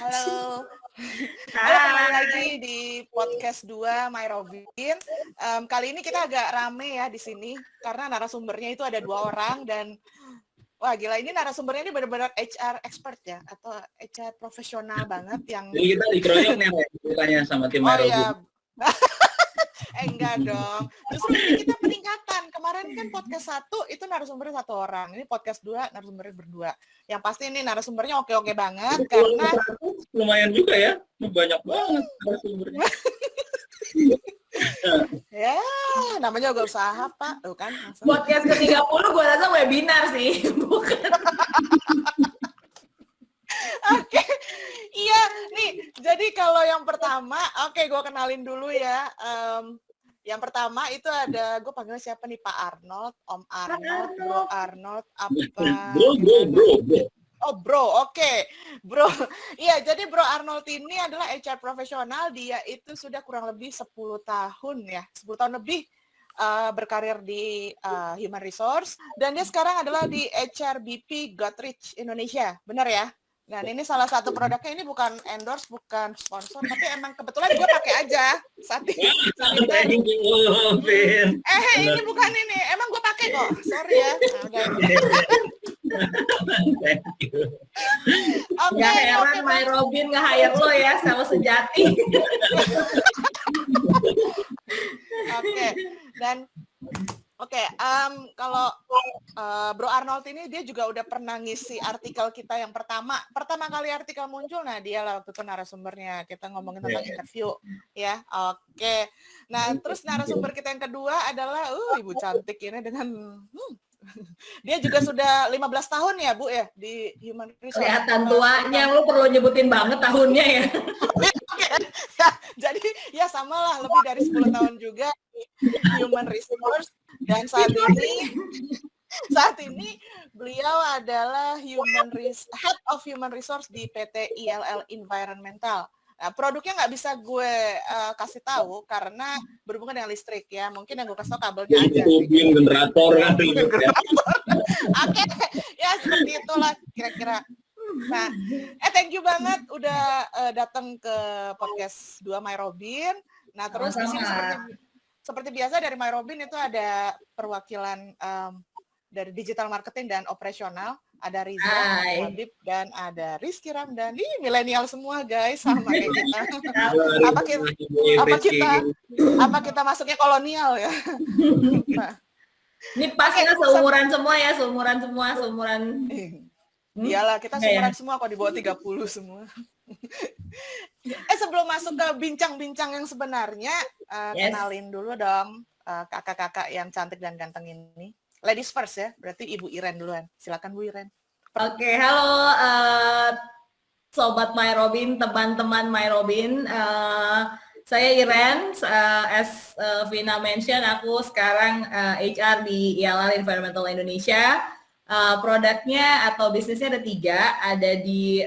Halo. Halo, kembali lagi di podcast 2 My Robin. Kali ini kita agak rame ya di sini karena narasumbernya itu ada 2 orang dan wah gila, ini narasumbernya ini benar-benar HR expert ya atau HR profesional banget yang Jadi kita dikeroyok nih ceritanya sama tim My Robin. ya. Enggak dong. Justru ini kita peningkatan. Kemarin kan podcast 1 itu narasumbernya 1 orang. Ini podcast 2 narasumbernya berdua. Yang pasti ini narasumbernya oke-oke banget karena lumayan juga ya. Banyak banget narasumbernya. Ya, namanya juga usaha, Pak. Tuh kan. Podcast ke-30 gue rasa webinar sih, bukan. Oke. Iya, nih. Jadi kalau yang pertama, gue kenalin dulu ya. Yang pertama itu ada, gue panggilnya siapa nih, Pak Arnold, Om Arnold, Bro Arnold, apa? Bro. Oh, Bro, oke. Bro, iya, jadi Bro Arnold ini adalah HR profesional. Dia itu sudah kurang lebih 10 tahun ya, 10 tahun lebih berkarir di Human Resource. Dan dia sekarang adalah di HRBP Goodrich Indonesia, benar ya? Dan ini salah satu produknya, ini bukan endorse, bukan sponsor, tapi emang kebetulan gue pakai aja saat ini. Ini bukan ini, emang gue pakai kok. Sorry ya. Gak heran My Robin nge-hire lo ya, sama sejati. Kalau Bro Arnold ini dia juga udah pernah ngisi artikel kita yang pertama kali artikel muncul. Nah, dia lah waktu itu narasumbernya. Kita ngomongin tentang interview ya. Oke. Nah, terus narasumber kita yang kedua adalah ibu cantik ini dengan dia juga sudah 15 tahun ya, Bu ya, di Human Resource. Kelihatan tuanya, lu perlu nyebutin banget tahunnya ya. Ya, jadi ya samalah, lebih dari 10 tahun juga di Human Resource. Dan saat ini beliau adalah Head of Human Resource di PT ILL Environmental. Nah, produknya nggak bisa gue kasih tahu karena berhubungan dengan listrik ya. Mungkin yang gue kasih tahu kabelnya aja. Generator kan. Oke, ya seperti itulah kira-kira. Nah, thank you banget udah datang ke podcast 2 My Robin. Nah, terus di sini seperti biasa dari My Robin itu ada perwakilan dari digital marketing dan operasional. Ada Riza, Habib, dan ada Rizky Ramdan. Ini milenial semua guys, sama kayak kita. Apa kita masuknya kolonial ya? Nah. Ini pasti seumuran semua ya, seumuran. Iyalah, kita seumuran semua kok, di bawah 30 semua. Sebelum masuk ke bincang-bincang yang sebenarnya, kenalin dulu dong kakak-kakak yang cantik dan ganteng ini. Ladies first ya, berarti Ibu Iren duluan. Silakan Bu Iren. Oke, halo Sobat My Robin, teman-teman My Robin. Saya Iren, as Vina mention, aku sekarang HR di ILL Environmental Indonesia. Produknya atau bisnisnya ada 3, ada di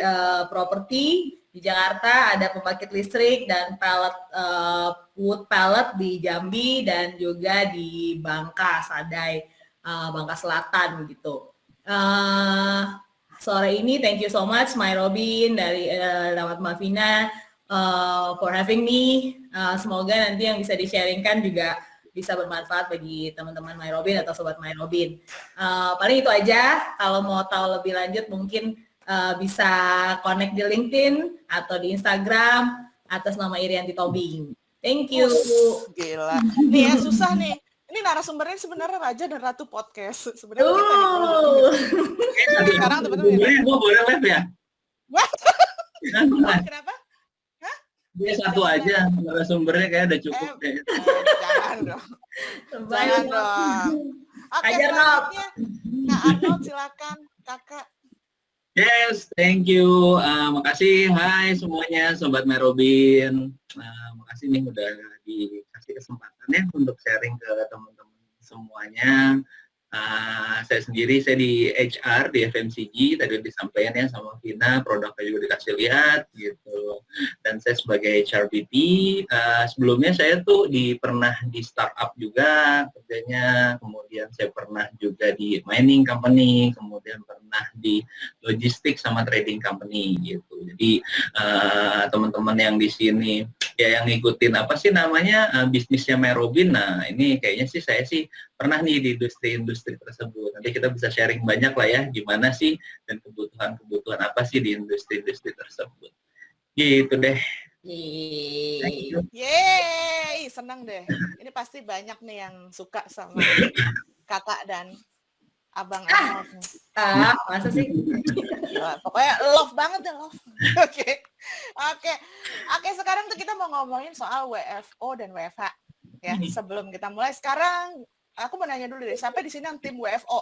properti di Jakarta, ada pembangkit listrik dan wood pallet di Jambi dan juga di Bangka, Sadai, Bangka Selatan gitu. Sore ini thank you so much My Robin dari lewat Mbak Vina for having me. Semoga nanti yang bisa di-sharingkan juga bisa bermanfaat bagi teman-teman My Robin atau sobat My Robin. Paling itu aja. Kalau mau tahu lebih lanjut mungkin bisa connect di LinkedIn atau di Instagram atas nama Irianti Tobing. Thank you. Gila. Nih ya susah nih. Ini narasumbernya sebenarnya Raja dan Ratu Podcast. Sebenarnya kita nih. Sekarang teman-teman. Gue boleh live ya? Kenapa? Dia satu aja, narasumbernya kayak udah cukup. Jangan dong. Oke, selanjutnya Kak Arnold, silakan Kakak. Yes, thank you. Makasih, hai semuanya, Sobat My Robin. Makasih nih udah dikasih kesempatan ya untuk sharing ke teman-teman semuanya. Saya sendiri, saya di HR, di FMCG, tadi disampaikan ya sama Vina, produknya juga dikasih lihat gitu. Dan saya sebagai HRBP, sebelumnya saya tuh pernah di startup juga kerjanya, kemudian saya pernah juga di mining company, kemudian pernah di logistik sama trading company gitu. gitu. Jadi teman-teman yang di sini ya yang ngikutin apa sih namanya bisnisnya Myrobin, nah ini kayaknya sih saya sih pernah nih di industri-industri tersebut. Nanti kita bisa sharing banyak lah ya gimana sih dan kebutuhan apa sih di industri-industri tersebut. Gitu deh. Yeay, senang deh. Ini pasti banyak nih yang suka sama kakak dan abang Arnold nih. Masa sih? Ya, pokoknya love banget deh, love. Oke. Sekarang tuh kita mau ngomongin soal WFO dan WFH. Ya, sebelum kita mulai sekarang, aku mau nanya dulu deh, siapa di sini yang tim WFO?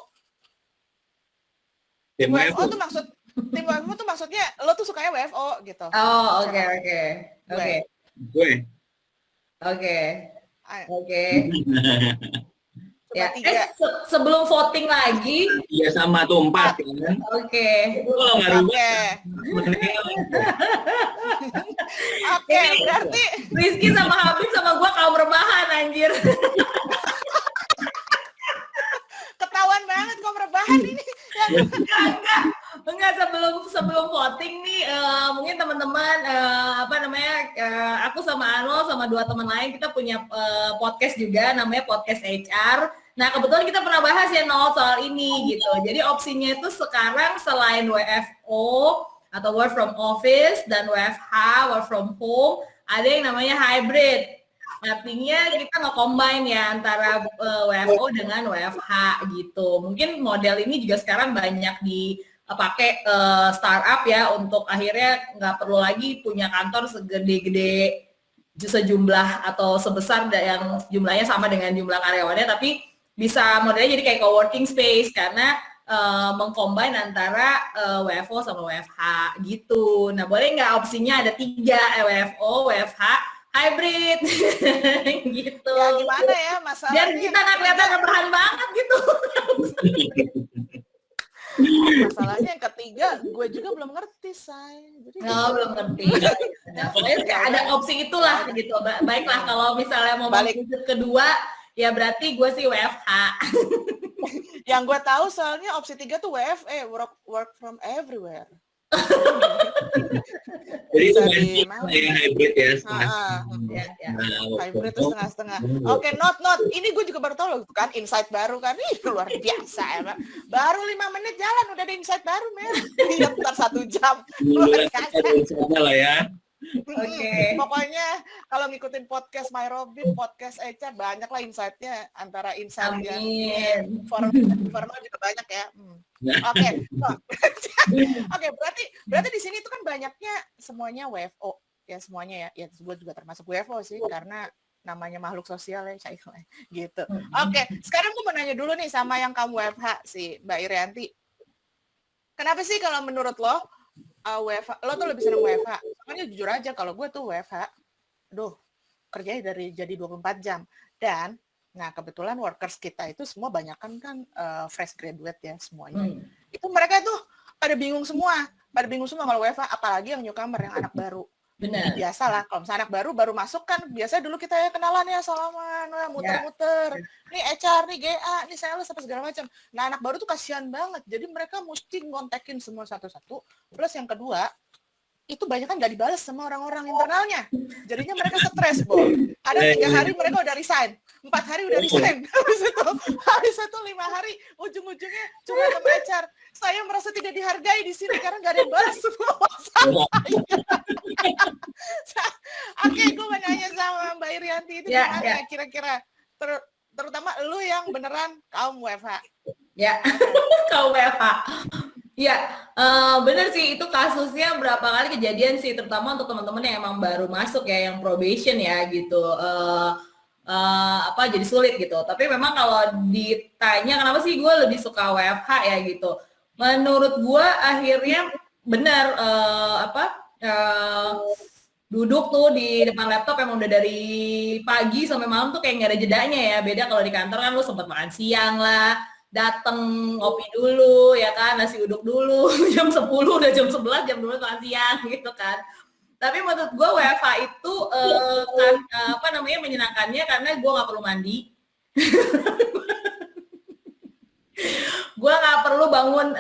Tim WFO tuh maksudnya lo tuh sukanya WFO gitu. Oh, oke. Ya, sebelum voting lagi. Iya sama tuh 4 kan. Oke. Oke, berarti Rizky sama Habib sama gua kaum rebahan anjir. Ketahuan banget kaum rebahan ini. Enggak, sebelum voting nih mungkin teman-teman aku sama Arnold sama 2 teman lain kita punya podcast juga namanya Podcast HR. Nah, kebetulan kita pernah bahas ya soal ini gitu. Jadi opsinya itu sekarang selain WFO atau work from office dan WFH, work from home, ada yang namanya hybrid. Artinya kita nge-combine ya antara WFO dengan WFH gitu. Mungkin model ini juga sekarang banyak dipakai startup ya untuk akhirnya nggak perlu lagi punya kantor segede-gede sejumlah atau sebesar yang jumlahnya sama dengan jumlah karyawannya, tapi bisa modelnya jadi kayak co-working space karena mengcombine antara WFO sama WFH gitu. Nah, boleh nggak opsinya ada 3, WFO, WFH, hybrid gitu. Ya gimana ya masalahnya? Biar kita nggak kelihatan rebahan banget gitu. Masalahnya yang ketiga, gue juga belum ngerti, Say. Jadi belum ngerti. Nah, pokoknya ada opsi itulah gitu. Baiklah kalau misalnya mau balik kedua, ya berarti gue sih WFH. Yang gue tahu soalnya opsi 3 tuh WFE, work from everywhere. Jadi itu yang hybrid ya, hybrid itu setengah-setengah. Oke, not. Ini gue juga baru tahu loh, kan insight baru kan. Ih, luar biasa ya, baru 5 menit jalan udah ada insight baru, men. Iya, bentar 1 jam. Luar biasa lah ya. Oke. Pokoknya kalau ngikutin podcast Myrobin, podcast HR, banyak lah insight-nya. Antara insight yang formal juga banyak ya. Oke, berarti di sini itu kan banyaknya semuanya WFO ya, semuanya ya. Ya gue juga termasuk WFO sih karena namanya makhluk sosial ya, gitu. Oke, sekarang gue mau nanya dulu nih sama yang kamu WFH si Mbak Irianti. Kenapa sih kalau menurut lo WFH, lo tuh lebih senang WFH? Soalnya jujur aja kalau gue tuh WFH, kerjanya jadi 24 jam. Dan, nah kebetulan workers kita itu semua banyakan kan fresh graduate ya semuanya. Itu mereka tuh pada bingung semua kalau WFH, apalagi yang newcomer, yang anak baru. Benar. Biasa lah, kalau misalnya anak baru masuk kan, biasa dulu kita ya kenalan ya, salaman, muter-muter. Nih HR, nih GA, nih sales, apa segala macam. Nah, anak baru tuh kasihan banget. Jadi mereka mesti ngontekin semua satu-satu. Plus yang kedua, itu banyak kan nggak dibalas sama orang-orang internalnya. Jadinya mereka stres, Bo. Ada 3 hari mereka udah resign, 4 hari udah resign. Habis itu 5 hari, ujung-ujungnya cuma sama HR. Saya merasa tidak dihargai di sini karena nggak ada yang balas semua masalah. Oke, gue mau nanya sama Mbak Irianti itu gimana kira-kira, terutama lu yang beneran kaum WFH. Ya, kaum WFH. Ya, bener sih, itu kasusnya berapa kali kejadian sih, terutama untuk teman-teman yang emang baru masuk ya, yang probation ya gitu, jadi sulit gitu. Tapi memang kalau ditanya kenapa sih gue lebih suka WFH ya gitu, menurut gue akhirnya bener duduk tuh di depan laptop emang udah dari pagi sampai malam tuh kayak nggak ada jedanya ya. Beda kalau di kantor kan lu sempat makan siang lah, dateng ngopi dulu ya kan, nasi uduk dulu jam 10 udah jam 11 jam 12 makan siang gitu kan. Tapi menurut gue WFH itu menyenangkannya karena gue nggak perlu mandi. gue nggak perlu bangun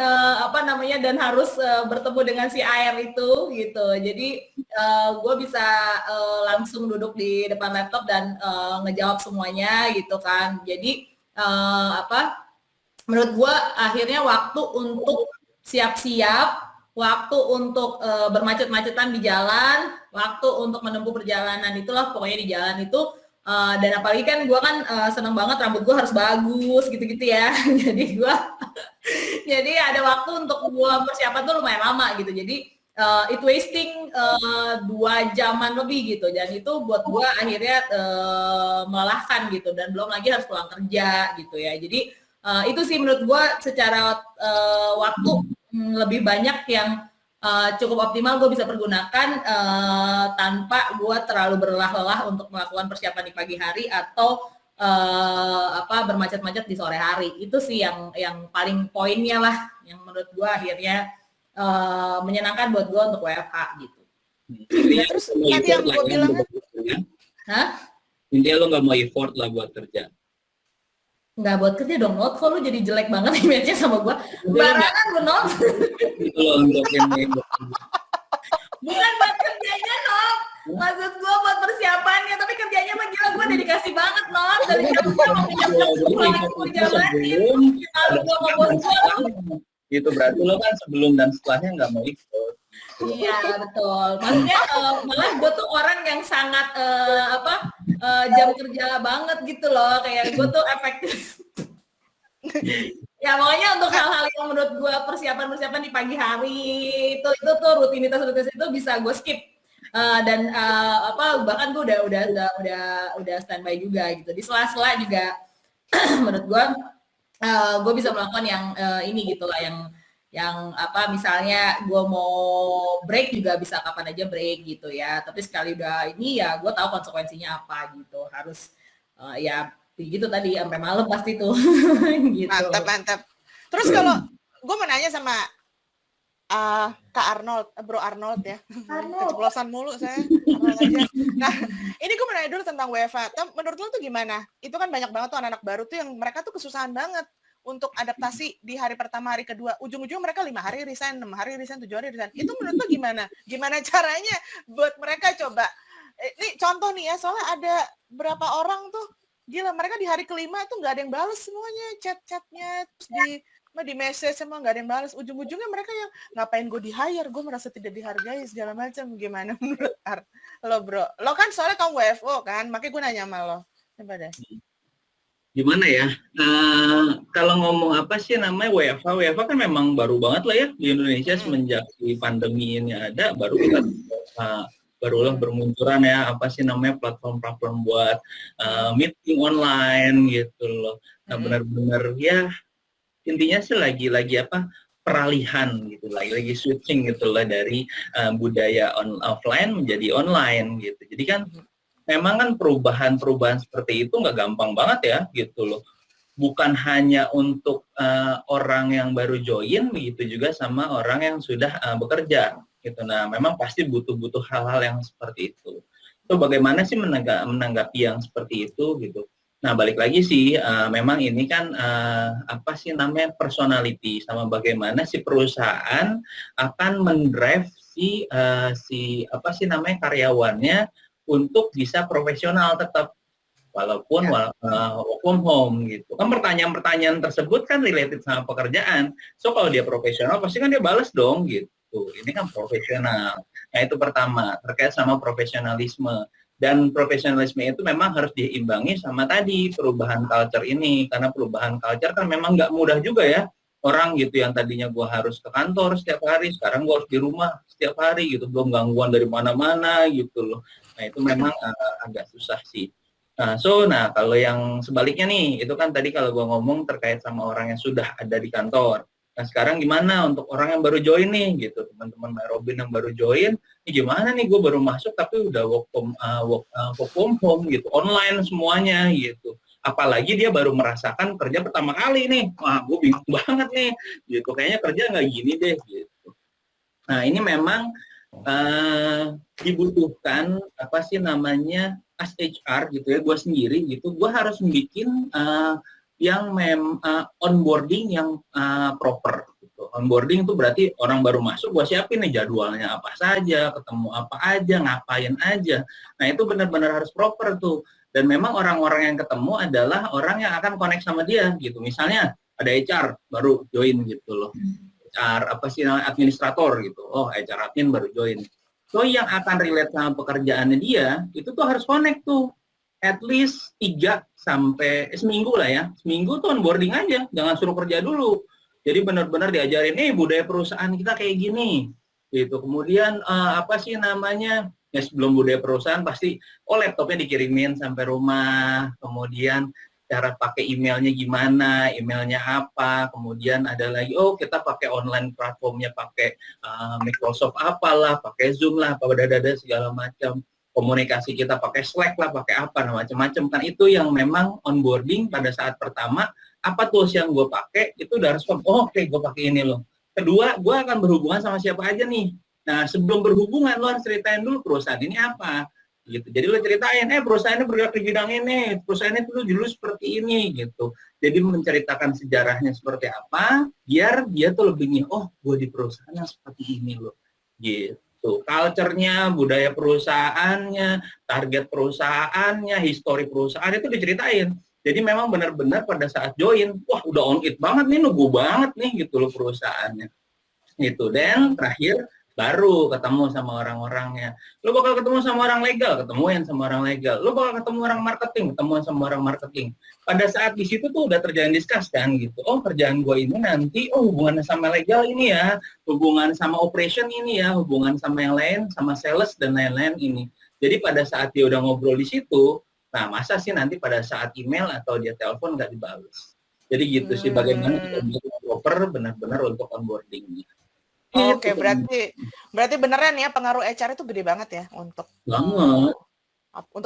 dan harus bertemu dengan si AR itu gitu. Jadi gue bisa langsung duduk di depan laptop dan ngejawab semuanya gitu kan. Jadi menurut gue akhirnya waktu untuk siap-siap, waktu untuk bermacet-macetan di jalan, waktu untuk menempuh perjalanan itulah pokoknya di jalan itu. Dan apalagi kan gue kan seneng banget rambut gue harus bagus gitu-gitu ya. Jadi ada waktu untuk gue persiapan tuh lumayan lama gitu. Jadi it wasting 2 jaman lebih gitu. Dan itu buat gue akhirnya melelahkan gitu. Dan belum lagi harus pulang kerja gitu ya. Jadi itu sih menurut gue secara waktu lebih banyak yang cukup optimal gue bisa pergunakan tanpa gue terlalu berlelah-lelah untuk melakukan persiapan di pagi hari atau bermacet-macet di sore hari. Itu sih yang paling poinnya lah, yang menurut gue akhirnya menyenangkan buat gue untuk WFH gitu. Ya, terus tadi yang gue bilang intinya lo nggak mau effort lah buat kerja. Nggak buat kerja dong, Not. Kok lu jadi jelek banget image-nya sama gue? Barangan lu, Not. Itu lo untuk ini. Bukan buat kerjanya, Not. Maksud gue buat persiapannya, tapi kerjanya mah gila, gue dedikasi banget, Not. Dari jam itu berarti lo kan sebelum dan setelahnya nggak mau ikut. Iya betul. Maksudnya malah gue tuh orang yang sangat jam kerja banget gitu loh. Kayak gue tuh efektif. Ya pokoknya untuk hal-hal yang menurut gue persiapan di pagi hari itu tuh rutinitas itu bisa gue skip. Dan bahkan gue udah standby juga gitu. Di sela-sela juga menurut gue bisa melakukan yang ini gitu lah, yang misalnya gue mau break juga bisa kapan aja break gitu ya. Tapi sekali udah ini ya gue tahu konsekuensinya apa gitu. Harus ya begitu tadi sampai malam pasti tuh. Gitu. Mantap. Terus kalau gue mau nanya sama Kak Arnold, Bro Arnold ya. Keceplosan mulu saya. Arnold aja. Nah, ini gue mau nanya dulu tentang WFH. Menurut lo tuh gimana? Itu kan banyak banget tuh anak-anak baru tuh yang mereka tuh kesusahan banget untuk adaptasi di hari pertama, hari kedua. Ujung-ujung mereka 5 hari resign, 6 hari resign, 7 hari resign. Itu menurut lo gimana? Gimana caranya buat mereka coba? Ini contoh nih ya, soalnya ada berapa orang tuh, gila mereka di hari kelima itu nggak ada yang balas semuanya, chat-chatnya, terus di message semua nggak ada yang balas. Ujung-ujungnya mereka yang ngapain gue di-hire, gue merasa tidak dihargai, segala macam. Gimana menurut lo, Bro? Lo kan soalnya kamu WFO kan, makanya gue nanya sama lo. Coba deh. Gimana ya, kalau ngomong apa sih namanya WFH kan memang baru banget lah ya di Indonesia semenjak di pandemi ini ada, baru kita barulah bermunculan ya apa sih namanya platform-platform buat meeting online gitu loh. Nah benar-benar ya intinya sih lagi peralihan gitu, lagi switching gitu lah dari budaya offline menjadi online gitu. Jadi kan memang kan perubahan seperti itu nggak gampang banget ya gitu loh. Bukan hanya untuk orang yang baru join, begitu juga sama orang yang sudah bekerja gitu. Nah, memang pasti butuh hal-hal yang seperti itu. So, bagaimana sih menanggapi yang seperti itu gitu. Nah, balik lagi sih, memang ini kan apa sih namanya personality sama bagaimana si perusahaan akan mendrive si apa sih namanya karyawannya untuk bisa profesional tetap walaupun work from home gitu. Kan pertanyaan-pertanyaan tersebut kan related sama pekerjaan. So kalau dia profesional pasti kan dia balas dong gitu. Ini kan profesional. Nah itu pertama terkait sama profesionalisme. Dan profesionalisme itu memang harus diimbangi sama tadi perubahan culture ini. Karena perubahan culture kan memang nggak mudah juga ya. Orang gitu yang tadinya gue harus ke kantor setiap hari, sekarang gue harus di rumah setiap hari gitu, belum gangguan dari mana-mana gitu loh. Nah itu memang agak susah sih. Nah kalau yang sebaliknya nih, itu kan tadi kalau gue ngomong terkait sama orang yang sudah ada di kantor. Nah sekarang gimana untuk orang yang baru join nih gitu, teman-teman MyRobin yang baru join, ini gimana nih gue baru masuk tapi udah work from home gitu, online semuanya gitu. Apalagi dia baru merasakan kerja pertama kali nih, wah gue bingung banget nih, gitu. Kayaknya kerja nggak gini deh, gitu. Nah ini memang dibutuhkan apa sih namanya as HR gitu ya, gue sendiri gitu, gue harus bikin yang onboarding yang proper. Gitu. Onboarding itu berarti orang baru masuk, gue siapin nih jadwalnya apa saja, ketemu apa aja, ngapain aja. Nah itu benar-benar harus proper tuh. Dan memang orang-orang yang ketemu adalah orang yang akan connect sama dia gitu. Misalnya ada HR baru join gitu loh. HR apa sih namanya, administrator gitu. Oh, HR admin baru join. So yang akan relate sama pekerjaannya dia itu tuh harus connect tuh. At least 3 sampai seminggu lah ya. Seminggu tuh onboarding aja, jangan suruh kerja dulu. Jadi benar-benar diajarin budaya perusahaan kita kayak gini. Gitu. Kemudian apa sih namanya? Ya sebelum budaya perusahaan pasti laptopnya dikirimin sampai rumah, kemudian cara pakai emailnya gimana, emailnya apa, kemudian ada lagi kita pakai online platformnya pakai Microsoft apalah, pakai Zoom lah, apa dada segala macam, komunikasi kita pakai Slack lah, pakai apa, macam-macam kan itu yang memang onboarding pada saat pertama apa tools yang gue pakai itu udah harus oke gue pakai ini loh. Kedua, gue akan berhubungan sama siapa aja nih. Nah, sebelum berhubungan, lo harus ceritain dulu perusahaan ini apa. Gitu. Jadi lo ceritain, perusahaan ini bergerak di bidang ini, perusahaan itu dulu seperti ini, gitu. Jadi menceritakan sejarahnya seperti apa, biar dia tuh lebih nih, gue di perusahaan yang seperti ini loh. Gitu. Culture-nya, budaya perusahaannya, target perusahaannya, histori perusahaan itu diceritain. Jadi memang benar-benar pada saat join, udah on it banget nih, nunggu banget nih, gitu loh perusahaannya. Gitu. Dan terakhir, baru ketemu sama orang-orangnya. Lo bakal ketemu sama orang legal, ketemuin sama orang legal. Lo bakal ketemu orang marketing, ketemuan sama orang marketing. Pada saat di situ tuh udah terjadi discuss kan gitu. Kerjaan gue ini nanti, hubungannya sama legal ini ya, hubungan sama operation ini ya, hubungan sama yang lain, sama sales dan lain-lain ini. Jadi pada saat dia udah ngobrol di situ, nah masa sih nanti pada saat email atau dia telepon nggak dibalas. Jadi gitu sih bagaimana kita proper benar-benar untuk onboarding-nya. Oke, berarti beneran ya pengaruh HR itu gede banget ya untuk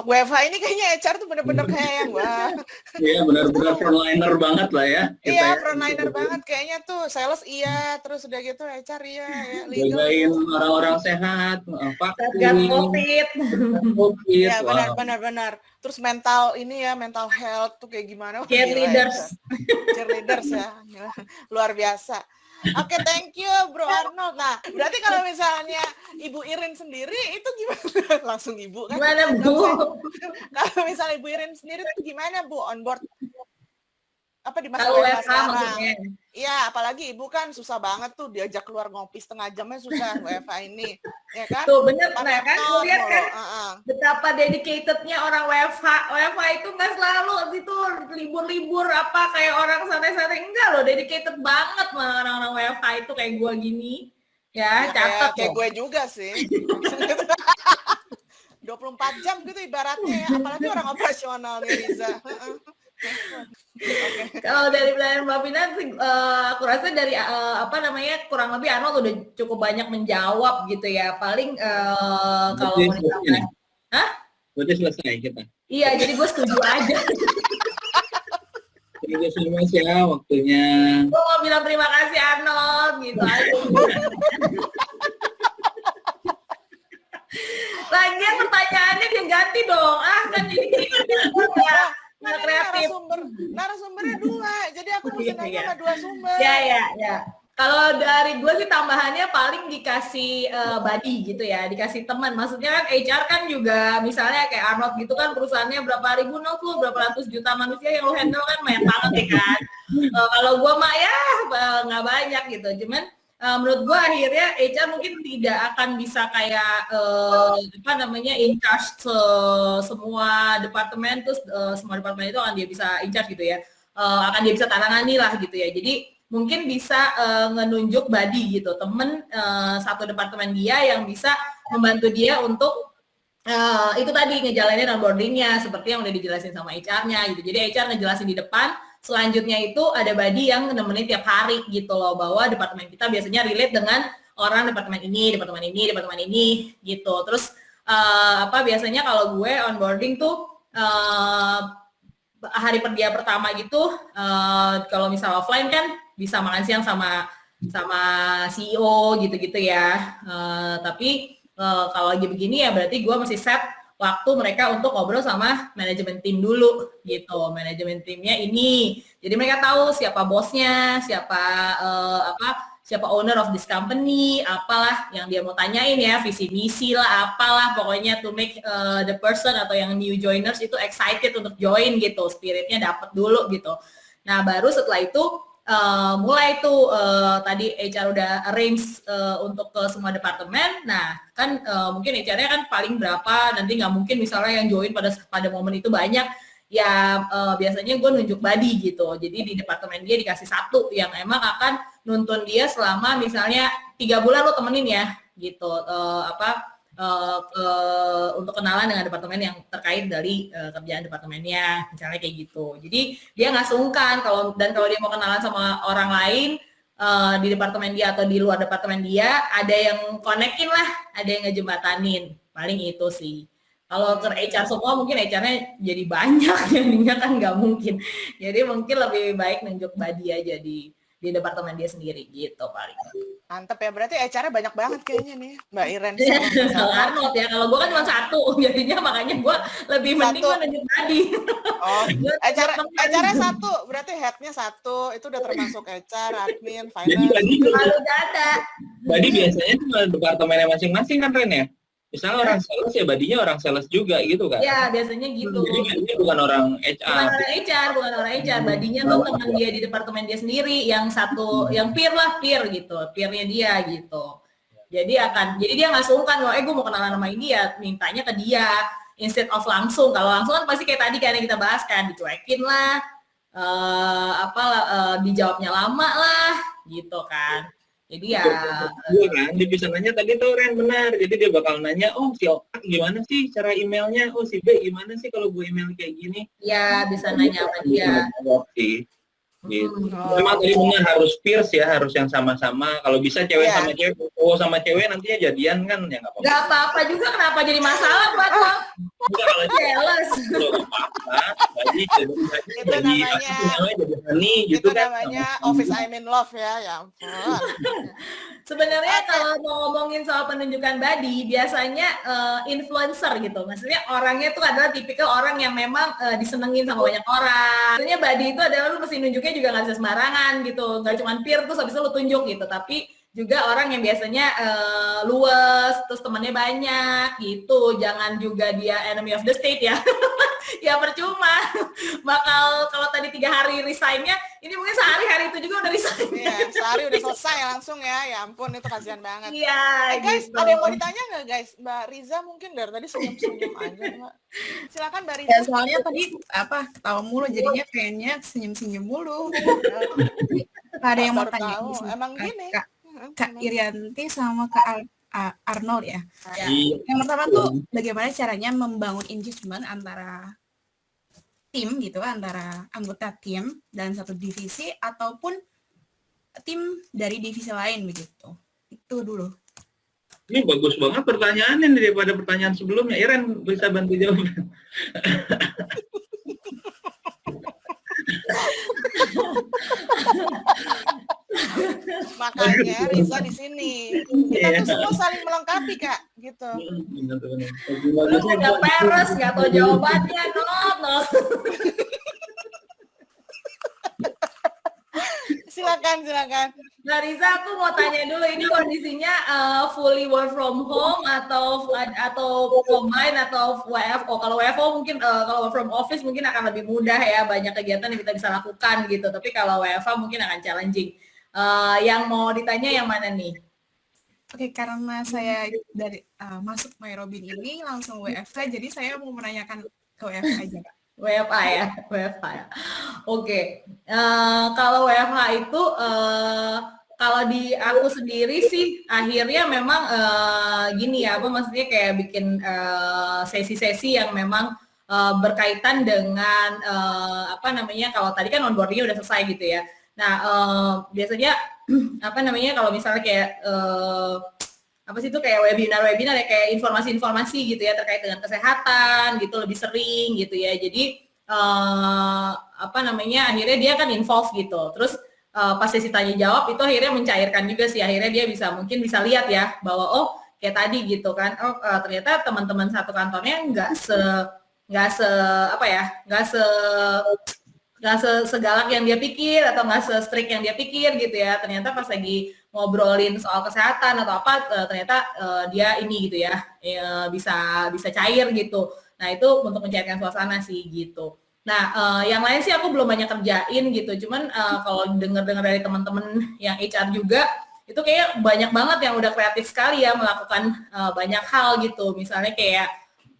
WFH ini kayaknya HR tuh bener-bener kayak yang Iya, benar-benar frontliner banget lah ya. Iya, frontliner banget kayaknya tuh sales terus udah gitu HR ya jagain orang-orang sehat, vaksin, COVID. Iya, benar. Terus mental health tuh kayak gimana? Cheerleaders ya, luar biasa. Oke, thank you Bro Arnold. Nah, berarti kalau misalnya Ibu Irin sendiri itu gimana? Langsung Ibu kan? Gimana Bu? Kalau misalnya Ibu Irin sendiri itu gimana Bu onboard? Apa di masa WFH sekarang? maksudnya? Iya, apalagi Ibu kan susah banget tuh diajak keluar ngopi setengah jamnya susah WFH ini. Ya kan? Tuh bener, nah kan lihat kan betapa dedicatednya orang WFH. WFH itu nggak selalu itu libur-libur apa kayak orang santai-santai, enggak loh, dedicated banget malah orang-orang WFH itu kayak gua gini. Ya, catat kayak gue juga sih. 24 jam gitu ibaratnya ya, apalagi orang operasional nih Riza. Kalau dari pelayanan Mbak Vina, aku rasa dari kurang lebih Arnold udah cukup banyak menjawab gitu ya. Paling kalau mau ditambah, udah selesai kita. Iya, jadi gue setuju aja. Terima kasih Mas ya waktunya. Gue mau bilang terima kasih Arnold gitu aja. Lagian pertanyaannya dia ganti dong. Kan jadi kreatif. Narasumbernya 2, jadi aku mesti nanya sama 2 sumber. Ya. Kalau dari gue sih tambahannya paling dikasih buddy gitu ya, dikasih teman. Maksudnya kan HR kan juga misalnya kayak Arnold gitu kan perusahaannya berapa ribu tuh, berapa ratus juta manusia yang lo handle kan banyak banget ya kan. Kalau gue mah ya nggak banyak gitu. Cuman menurut gue akhirnya HR mungkin tidak akan bisa kayak in charge semua departemen, terus semua departemen itu akan dia bisa in charge gitu ya, akan dia bisa tangani lah gitu ya. Jadi mungkin bisa ngenunjuk buddy gitu, temen satu departemen dia yang bisa membantu dia untuk itu tadi ngejalanin onboardingnya seperti yang udah dijelasin sama HR-nya gitu. Jadi HR ngejelasin di depan, selanjutnya itu ada buddy yang nemenin tiap hari gitu loh, bahwa departemen kita biasanya relate dengan orang departemen ini gitu. Terus biasanya kalau gue onboarding tuh hari dia pertama gitu, kalau misal offline kan bisa makan siang sama CEO gitu-gitu ya. Tapi kalau lagi begini ya berarti gue mesti set waktu mereka untuk ngobrol sama manajemen tim dulu gitu. Manajemen timnya ini. Jadi mereka tahu siapa bosnya, siapa owner of this company, apalah yang dia mau tanyain ya, visi misi lah, apalah pokoknya to make the person atau yang new joiners itu excited untuk join gitu, spiritnya dapet dulu gitu. Nah baru setelah itu mulai tuh tadi HR udah arrange untuk ke semua departemen. Nah kan mungkin HR-nya kan paling berapa, nanti nggak mungkin misalnya yang join pada momen itu banyak. Ya biasanya gue nunjuk buddy gitu, jadi di departemen dia dikasih satu yang emang akan nuntun dia selama misalnya 3 bulan lo temenin ya gitu, untuk kenalan dengan departemen yang terkait dari kerjaan departemennya misalnya kayak gitu. Jadi dia nggak sungkan kalau dia mau kenalan sama orang lain di departemen dia atau di luar departemen dia, ada yang konekin lah, ada yang ngejembatanin, paling itu sih. Kalau ke HR semua mungkin HR-nya jadi banyak, jadinya kan nggak mungkin. Jadi mungkin lebih baik nunjuk buddy aja di departemen dia sendiri gitu paling. Mantep ya, berarti HR-nya banyak banget kayaknya nih, Mbak Iren. Kalau Arnold ya, kalau gue kan cuma satu, jadinya makanya gue lebih mending gue nunjuk buddy. Oh, HR-nya satu, berarti head-nya satu, itu udah termasuk HR, admin, finance. Lalu data. Buddy biasanya cuma departemennya masing-masing kan Ren ya? Misalnya orang sales ya badinya orang sales juga gitu kan? Ya biasanya gitu. Jadi bukan orang HR. Bukan orang HR, badinya tuh teman dia di departemen dia sendiri, yang satu, yang peer gitu, peernya dia gitu. Jadi dia nggak sungkan, gue mau kenalan sama ini ya, mintanya ke dia, instead of langsung. Kalau langsung kan pasti kayak tadi yang kita bahas kan, dicuekin lah, dijawabnya lama lah, gitu kan. Jadi ya kan di pesanannya tadi tuh Ren benar, jadi dia bakal nanya, oh si Otak gimana sih cara emailnya, oh si B gimana sih kalau gue email kayak gini, ya bisa nanya sama dia gitu. Memang tadi benar harus peers ya, harus yang sama-sama, kalau bisa cewek sama cewek, cowok sama cewek nantinya jadian kan ya nggak apa-apa. Nggak apa-apa juga, kenapa jadi masalah buat lo? Jealous. Itu namanya office I'm in love ya ampun. Sebenarnya kalau mau ngomongin soal penunjukan buddy, biasanya influencer gitu. Maksudnya orangnya tuh adalah tipikal orang yang memang disenengin sama banyak orang. Maksudnya buddy itu adalah lu mesti nunjuknya juga nggak bisa sembarangan gitu. Nggak cuma peer terus habis itu lu tunjuk gitu. Tapi juga orang yang biasanya luwes, terus temannya banyak gitu. Jangan juga dia enemy of the state ya. Ya percuma. Bakal kalau tadi 3 hari resign-nya, ini mungkin sehari-hari itu juga udah resign. Iya, sehari udah selesai langsung ya. Ya ampun, itu kasihan banget. Iya, guys, gitu. ada yang mau ditanya nggak guys? Mbak Riza mungkin dari tadi senyum-senyum aja, Mbak. Silakan Mbak Riza. Ya, soalnya tadi ketawa mulu, jadinya pengennya senyum-senyum mulu. Ada yang mau tanya tahu. Emang gini. Kak Irianti sama Kak Arnold ya. Yang pertama tuh bagaimana caranya membangun engagement antara tim gitu, antara anggota tim dan satu divisi ataupun tim dari divisi lain begitu. Itu dulu. Ini bagus banget pertanyaannya daripada pertanyaan sebelumnya. Iren bisa bantu jawab. Makanya Riza di sini. Kita tuh semua saling melengkapi Kak, gitu. Lu udah peres, nggak tahu jawabannya, no. Silakan. Nah Riza, aku mau tanya dulu, ini kondisinya fully work from home atau combine atau WFO? Kalau WFO mungkin kalau work from office mungkin akan lebih mudah ya, banyak kegiatan yang kita bisa lakukan gitu. Tapi kalau WFH mungkin akan challenging. Yang mau ditanya yang mana nih? Oke, karena saya dari masuk MyRobin ini langsung WFH, jadi saya mau menanyakan ke WFH aja, Kak. WFH ya. Oke. Kalau WFH itu kalau di aku sendiri sih akhirnya memang gini ya, maksudnya kayak bikin sesi-sesi yang memang berkaitan dengan kalau tadi kan onboarding udah selesai gitu ya. Nah, biasanya kalau misalnya kayak kayak webinar ya, kayak informasi-informasi gitu ya terkait dengan kesehatan gitu lebih sering gitu ya. Jadi akhirnya dia kan involve gitu. Terus pas sesi tanya jawab itu akhirnya mencairkan juga sih, akhirnya dia mungkin bisa lihat ya bahwa kayak tadi gitu kan, ternyata teman-teman satu kantornya nggak segalak yang dia pikir atau nggak se-strict yang dia pikir gitu ya. Ternyata pas lagi ngobrolin soal kesehatan atau apa, ternyata dia ini gitu ya, bisa cair gitu. Nah itu untuk mencairkan suasana sih gitu. Nah yang lain sih aku belum banyak kerjain gitu. Cuman kalau dengar-dengar dari teman-teman yang HR juga, itu kayak banyak banget yang udah kreatif sekali ya melakukan banyak hal gitu. Misalnya kayak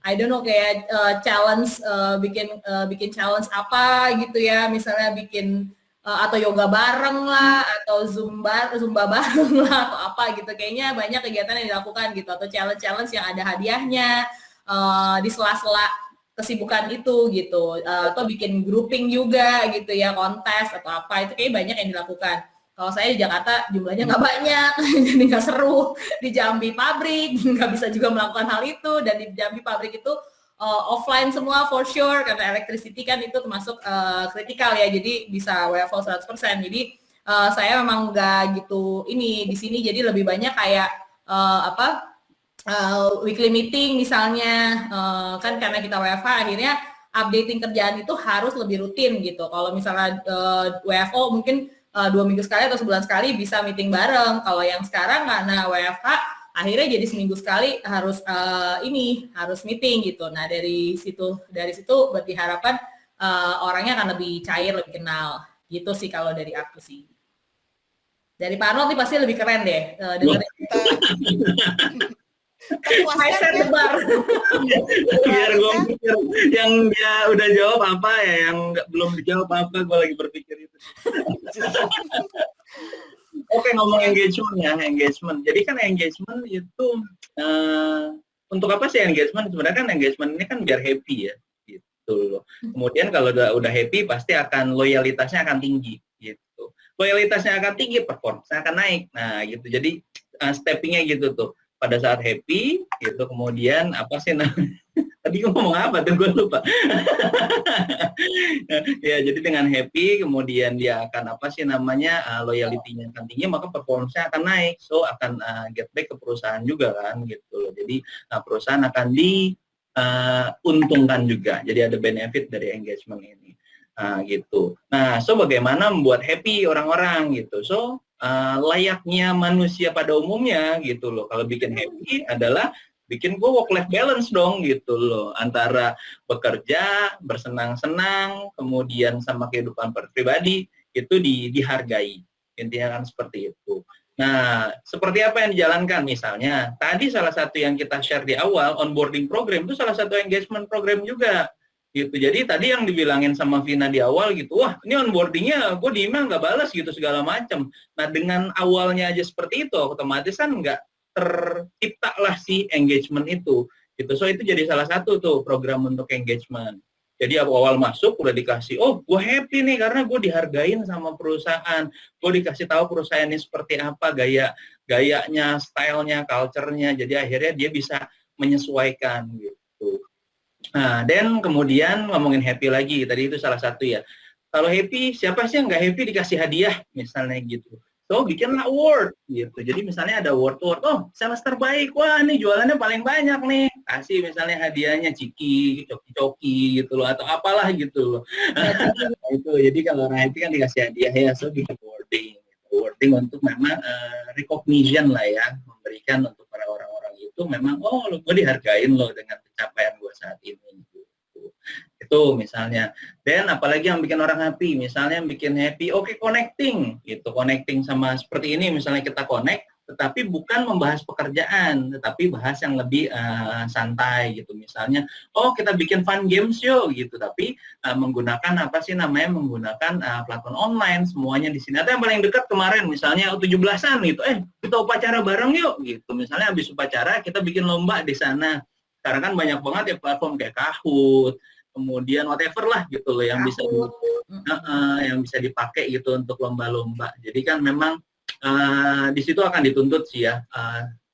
I don't know kayak challenge bikin challenge apa gitu ya, misalnya bikin atau yoga bareng lah atau zumba bareng lah atau apa gitu. Kayaknya banyak kegiatan yang dilakukan gitu, atau challenge yang ada hadiahnya di sela-sela kesibukan itu gitu, atau bikin grouping juga gitu ya, kontes atau apa, itu kayak banyak yang dilakukan. Kalau saya di Jakarta jumlahnya nggak banyak, jadi nggak seru. Di Jambi pabrik nggak bisa juga melakukan hal itu, dan di Jambi pabrik itu offline semua for sure, karena electricity kan itu termasuk kritikal ya, jadi bisa WFO 100%. Jadi saya memang nggak gitu ini di sini, jadi lebih banyak kayak weekly meeting misalnya, kan karena kita WFH akhirnya updating kerjaan itu harus lebih rutin gitu. Kalau misalnya WFO mungkin 2 minggu sekali atau sebulan sekali bisa meeting bareng. Kalau yang sekarang karena WFH akhirnya jadi seminggu sekali harus harus meeting gitu. Nah dari situ berarti harapan orangnya akan lebih cair, lebih kenal gitu sih kalau dari aku sih. Dari Pak Arnold nih pasti lebih keren deh dengerin. Kepuasan debar. Biar gue mikir yang dia udah jawab apa ya, yang belum dijawab apa, gue lagi berpikir itu. Oke, ngomong engagement ya, engagement. Jadi kan engagement itu untuk apa sih engagement? Sebenarnya kan engagement ini kan biar happy ya, gitu loh. Kemudian kalau udah happy pasti akan loyalitasnya akan tinggi, gitu. Loyalitasnya akan tinggi, performanya akan naik. Nah, gitu. Jadi steppingnya gitu tuh. Pada saat happy, gitu, kemudian apa sih namanya? Tadi gue ngomong apa tuh, gue lupa. Ya, jadi dengan happy, kemudian dia akan apa sih namanya, loyalty-nya akan tinggi, maka performance-nya akan naik. So, akan get back ke perusahaan juga kan, gitu. Jadi, perusahaan akan diuntungkan juga. Jadi, ada benefit dari engagement ini. Gitu. Nah, so bagaimana membuat happy orang-orang gitu. So, layaknya manusia pada umumnya gitu loh. Kalau bikin happy adalah bikin gue work-life balance dong gitu loh. Antara bekerja, bersenang-senang, kemudian sama kehidupan pribadi, itu dihargai. Intinya kan seperti itu. Nah, seperti apa yang dijalankan? Misalnya, tadi salah satu yang kita share di awal, onboarding program, itu salah satu engagement program juga. Gitu. Jadi tadi yang dibilangin sama Vina di awal gitu, wah ini onboardingnya gue di email nggak balas gitu segala macam. Nah dengan awalnya aja seperti itu, otomatis kan nggak tercipta lah si engagement itu. Gitu. So itu jadi salah satu tuh program untuk engagement. Jadi awal masuk udah dikasih, oh gue happy nih karena gue dihargain sama perusahaan, gue dikasih tahu perusahaan ini seperti apa, gayanya, stylenya, culture-nya. Jadi akhirnya dia bisa menyesuaikan gitu. Nah, dan kemudian ngomongin happy lagi, tadi itu salah satu ya. Kalau happy, siapa sih yang nggak happy dikasih hadiah, misalnya gitu. So, bikinlah award, gitu. Jadi misalnya ada award, oh, sales terbaik, wah nih jualannya paling banyak nih. Kasih misalnya hadiahnya ciki, coki-coki gitu loh, atau apalah gitu loh. Nah, itu, jadi kalau orang happy kan dikasih hadiah ya, so bikin awarding untuk memang recognition lah ya, memberikan untuk para orang-orang itu memang, oh lo gue dihargain lo dengan pencapaian gue saat ini gitu. Itu misalnya. Dan apalagi yang bikin orang happy, misalnya yang bikin happy, oke, connecting gitu, connecting sama seperti ini, misalnya kita connect, tetapi bukan membahas pekerjaan, tetapi bahas yang lebih santai gitu. Misalnya, oh kita bikin fun games yuk gitu, tapi menggunakan apa sih namanya, menggunakan platform online semuanya di sini. Atau yang paling dekat kemarin misalnya 17-an gitu, kita upacara bareng yuk gitu. Misalnya habis upacara kita bikin lomba di sana. Karena kan banyak banget ya platform kayak Kahoot, kemudian whatever lah gitu loh yang bisa yang bisa dipakai gitu untuk lomba-lomba. Jadi kan memang di situ akan dituntut sih ya,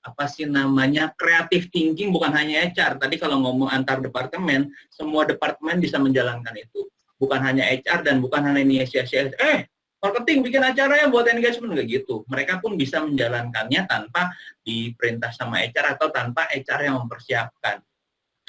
apa sih namanya, creative thinking, bukan hanya HR. Tadi kalau ngomong antar departemen, semua departemen bisa menjalankan itu. Bukan hanya HR dan bukan hanya ini CSS. marketing bikin acara ya buat engagement, nggak gitu. Mereka pun bisa menjalankannya tanpa diperintah sama HR atau tanpa HR yang mempersiapkan.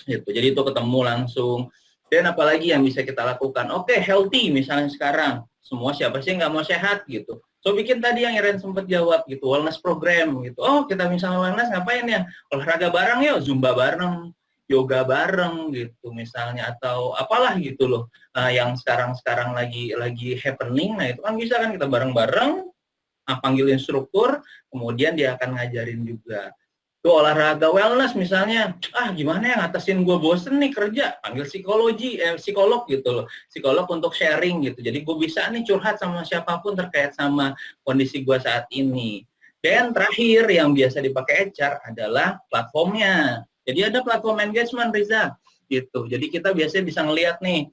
Gitu. Jadi itu ketemu langsung. Dan apalagi yang bisa kita lakukan? Oke, healthy misalnya sekarang. Semua siapa sih nggak mau sehat gitu. So bikin tadi yang Iren sempat jawab gitu, wellness program gitu. Oh kita misalnya wellness ngapain ya? Olahraga bareng yuk, zumba bareng, yoga bareng gitu misalnya, atau apalah gitu loh. Yang sekarang lagi happening. Nah itu kan bisa kan kita bareng-bareng, panggil instruktur, kemudian dia akan ngajarin juga. Tuh olahraga wellness misalnya, gimana ya ngatasin gue bosen nih kerja, panggil psikolog gitu loh, psikolog untuk sharing gitu. Jadi gue bisa nih curhat sama siapapun terkait sama kondisi gue saat ini. Dan terakhir yang biasa dipakai HR adalah platformnya. Jadi ada platform engagement, Riza, gitu. Jadi kita biasanya bisa ngelihat nih,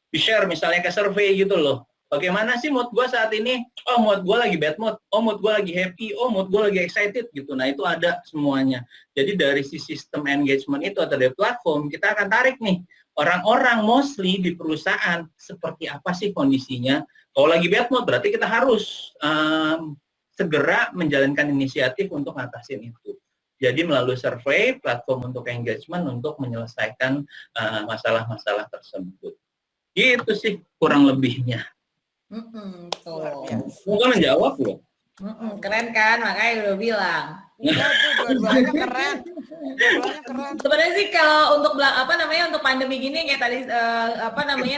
di-share misalnya ke survei gitu loh. Bagaimana sih mood gue saat ini? Oh, mood gue lagi bad mood. Oh, mood gue lagi happy. Oh, mood gue lagi excited gitu. Nah, itu ada semuanya. Jadi dari si sistem engagement itu atau dari platform, kita akan tarik nih orang-orang mostly di perusahaan seperti apa sih kondisinya. Kalau lagi bad mood berarti kita harus segera menjalankan inisiatif untuk ngatasin itu. Jadi melalui survei, platform untuk engagement untuk menyelesaikan masalah-masalah tersebut. Gitu sih kurang lebihnya. Bukan menjawab loh. Keren kan, makanya udah bilang. Iya tuh, dua-duanya keren. Dua-duanya keren. Sebenarnya sih kalau untuk untuk pandemi gini kayak tadi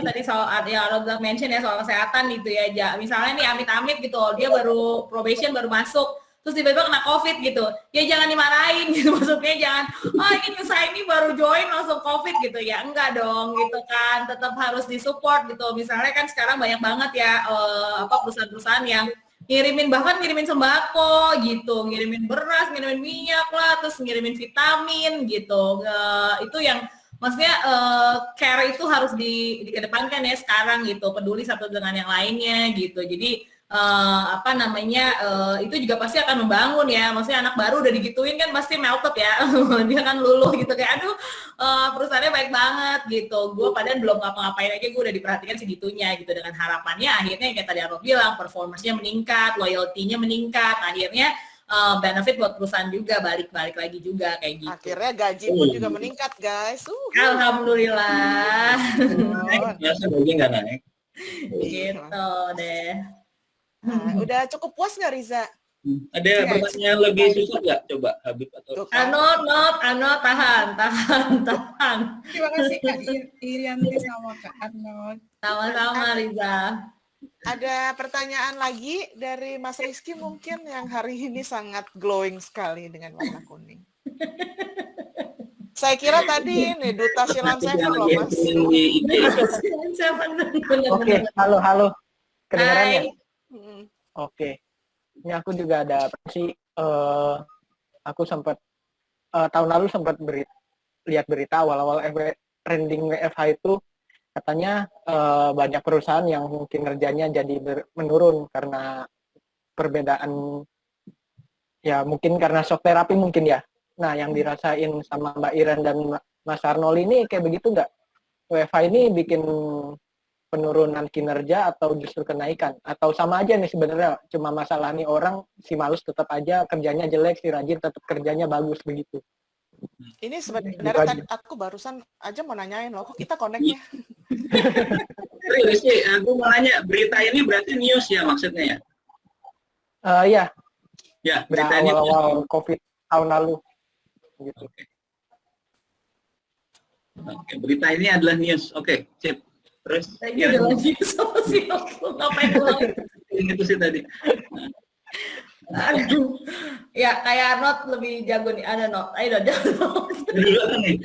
tadi soal yang Arnold mention ya soal kesehatan gitu ya. Misalnya nih amit-amit gitu, dia baru probation baru masuk, terus tiba-tiba kena COVID gitu, ya jangan dimarahin gitu, maksudnya jangan, ini baru join langsung COVID gitu, ya enggak dong gitu kan, tetap harus disupport gitu. Misalnya kan sekarang banyak banget ya perusahaan-perusahaan yang ngirimin sembako gitu, ngirimin beras, ngirimin minyak lah, terus ngirimin vitamin gitu. Itu yang maksudnya care itu harus dikedepankan ya sekarang gitu, peduli satu dengan yang lainnya gitu. Jadi itu juga pasti akan membangun ya, maksudnya anak baru udah digituin kan pasti melted ya. Dia kan luluh gitu kayak perusahaannya baik banget gitu, gue padahal belum ngapa-ngapain aja gue udah diperhatikan segitunya gitu, dengan harapannya akhirnya kayak tadi Arnold bilang performance-nya meningkat, loyalty-nya meningkat, akhirnya benefit buat perusahaan juga, balik lagi juga kayak gitu. Akhirnya gaji pun juga meningkat guys. Alhamdulillah. Biasa gaji nggak naik. Gitu deh. Nah, udah cukup puas nggak Riza? Ada pertanyaan lebih susah nggak? Coba Habib atau Arnold, tahan. Terima kasih Kak Irianti sama Kak Arnold. Sama-sama Riza. Ada pertanyaan lagi dari Mas Rizky mungkin yang hari ini sangat glowing sekali dengan warna kuning. Saya kira tadi ini Duta Silan Seven loh Mas. Oke, halo. Kedengaran ya? Oke. Ini aku juga ada aku sempat tahun lalu sempat lihat berita awal-awal trending WFH itu katanya banyak perusahaan yang mungkin kerjanya jadi menurun karena perbedaan, ya mungkin karena shock terapi mungkin ya. Nah, yang dirasain sama Mbak Iren dan Mas Arnold ini kayak begitu nggak? WFH ini bikin penurunan kinerja atau justru kenaikan? Atau sama aja nih sebenarnya, cuma masalah nih orang si malus tetap aja kerjanya jelek, si rajin tetap kerjanya bagus begitu. Ini sebenarnya aku barusan aja mau nanyain loh, kok kita connect-nya? Serius sih, aku mau nanya, berita ini berarti news ya maksudnya ya? Iya. Ya, berita ini awal-awal COVID tahun lalu. Gitu. Oke, berita ini adalah news. Oke, sip. Terus Udah lagi sama sih aku ngapain lagi? Itu sih tadi. Aduh, ya kayak Arnold lebih jago nih. Ayo nih.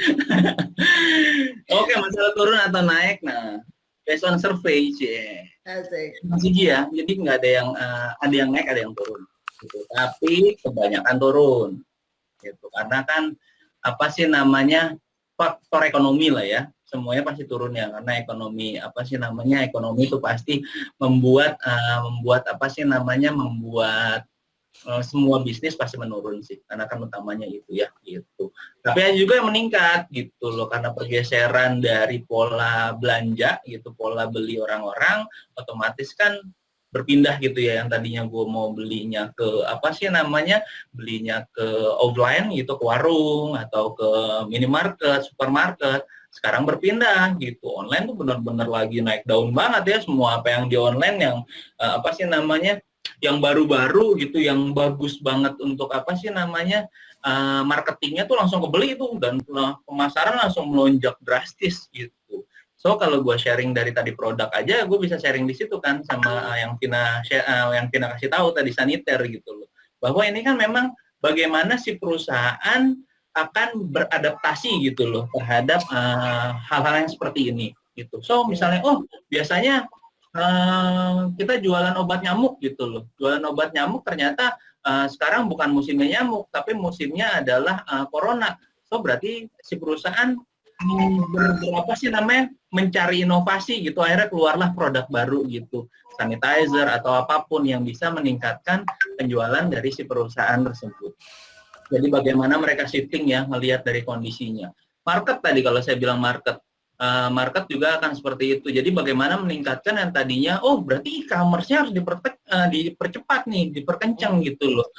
Oke, masalah turun atau naik. Nah, based on survey sih. Masih ya. Jadi nggak ada yang naik, ada yang turun. Gitu. Tapi kebanyakan turun. Gitu. Karena kan apa sih namanya faktor ekonomi lah ya. Semuanya pasti turun ya, karena ekonomi ekonomi itu pasti membuat semua bisnis pasti menurun sih, karena kan utamanya itu ya gitu. Tapi ada juga yang meningkat gitu loh, karena pergeseran dari pola belanja gitu, pola beli orang-orang, otomatis kan berpindah gitu ya, yang tadinya gue mau belinya ke belinya ke offline gitu, ke warung atau ke minimarket, supermarket, sekarang berpindah gitu. Online tuh benar-benar lagi naik daun banget ya, semua apa yang di online yang yang baru-baru gitu, yang bagus banget untuk marketingnya tuh langsung kebeli tuh, dan pemasaran langsung melonjak drastis gitu. So kalau gue sharing dari tadi produk aja, gue bisa sharing di situ kan sama yang Tina kasih tahu tadi, saniter gitu loh. Bahwa ini kan memang bagaimana si perusahaan akan beradaptasi gitu loh terhadap hal-hal yang seperti ini gitu. So misalnya biasanya kita jualan obat nyamuk gitu loh. Jualan obat nyamuk ternyata sekarang bukan musimnya nyamuk, tapi musimnya adalah corona. So berarti si perusahaan mencari inovasi gitu, akhirnya keluarlah produk baru gitu, sanitizer atau apapun yang bisa meningkatkan penjualan dari si perusahaan tersebut. Jadi bagaimana mereka shifting ya, melihat dari kondisinya. Market tadi, kalau saya bilang market juga akan seperti itu. Jadi bagaimana meningkatkan yang tadinya, berarti e-commerce-nya harus dipercepat nih, diperkencang gitu loh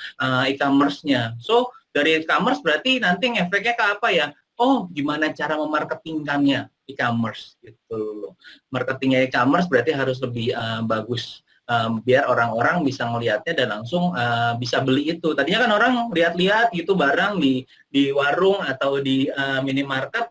e-commerce-nya. So dari e-commerce berarti nanti efeknya ke apa ya? Gimana cara memarketingkannya e-commerce gitu. Marketingnya e-commerce berarti harus lebih bagus, biar orang-orang bisa ngelihatnya dan langsung bisa beli itu. Tadinya kan orang lihat-lihat gitu barang di warung atau di minimarket,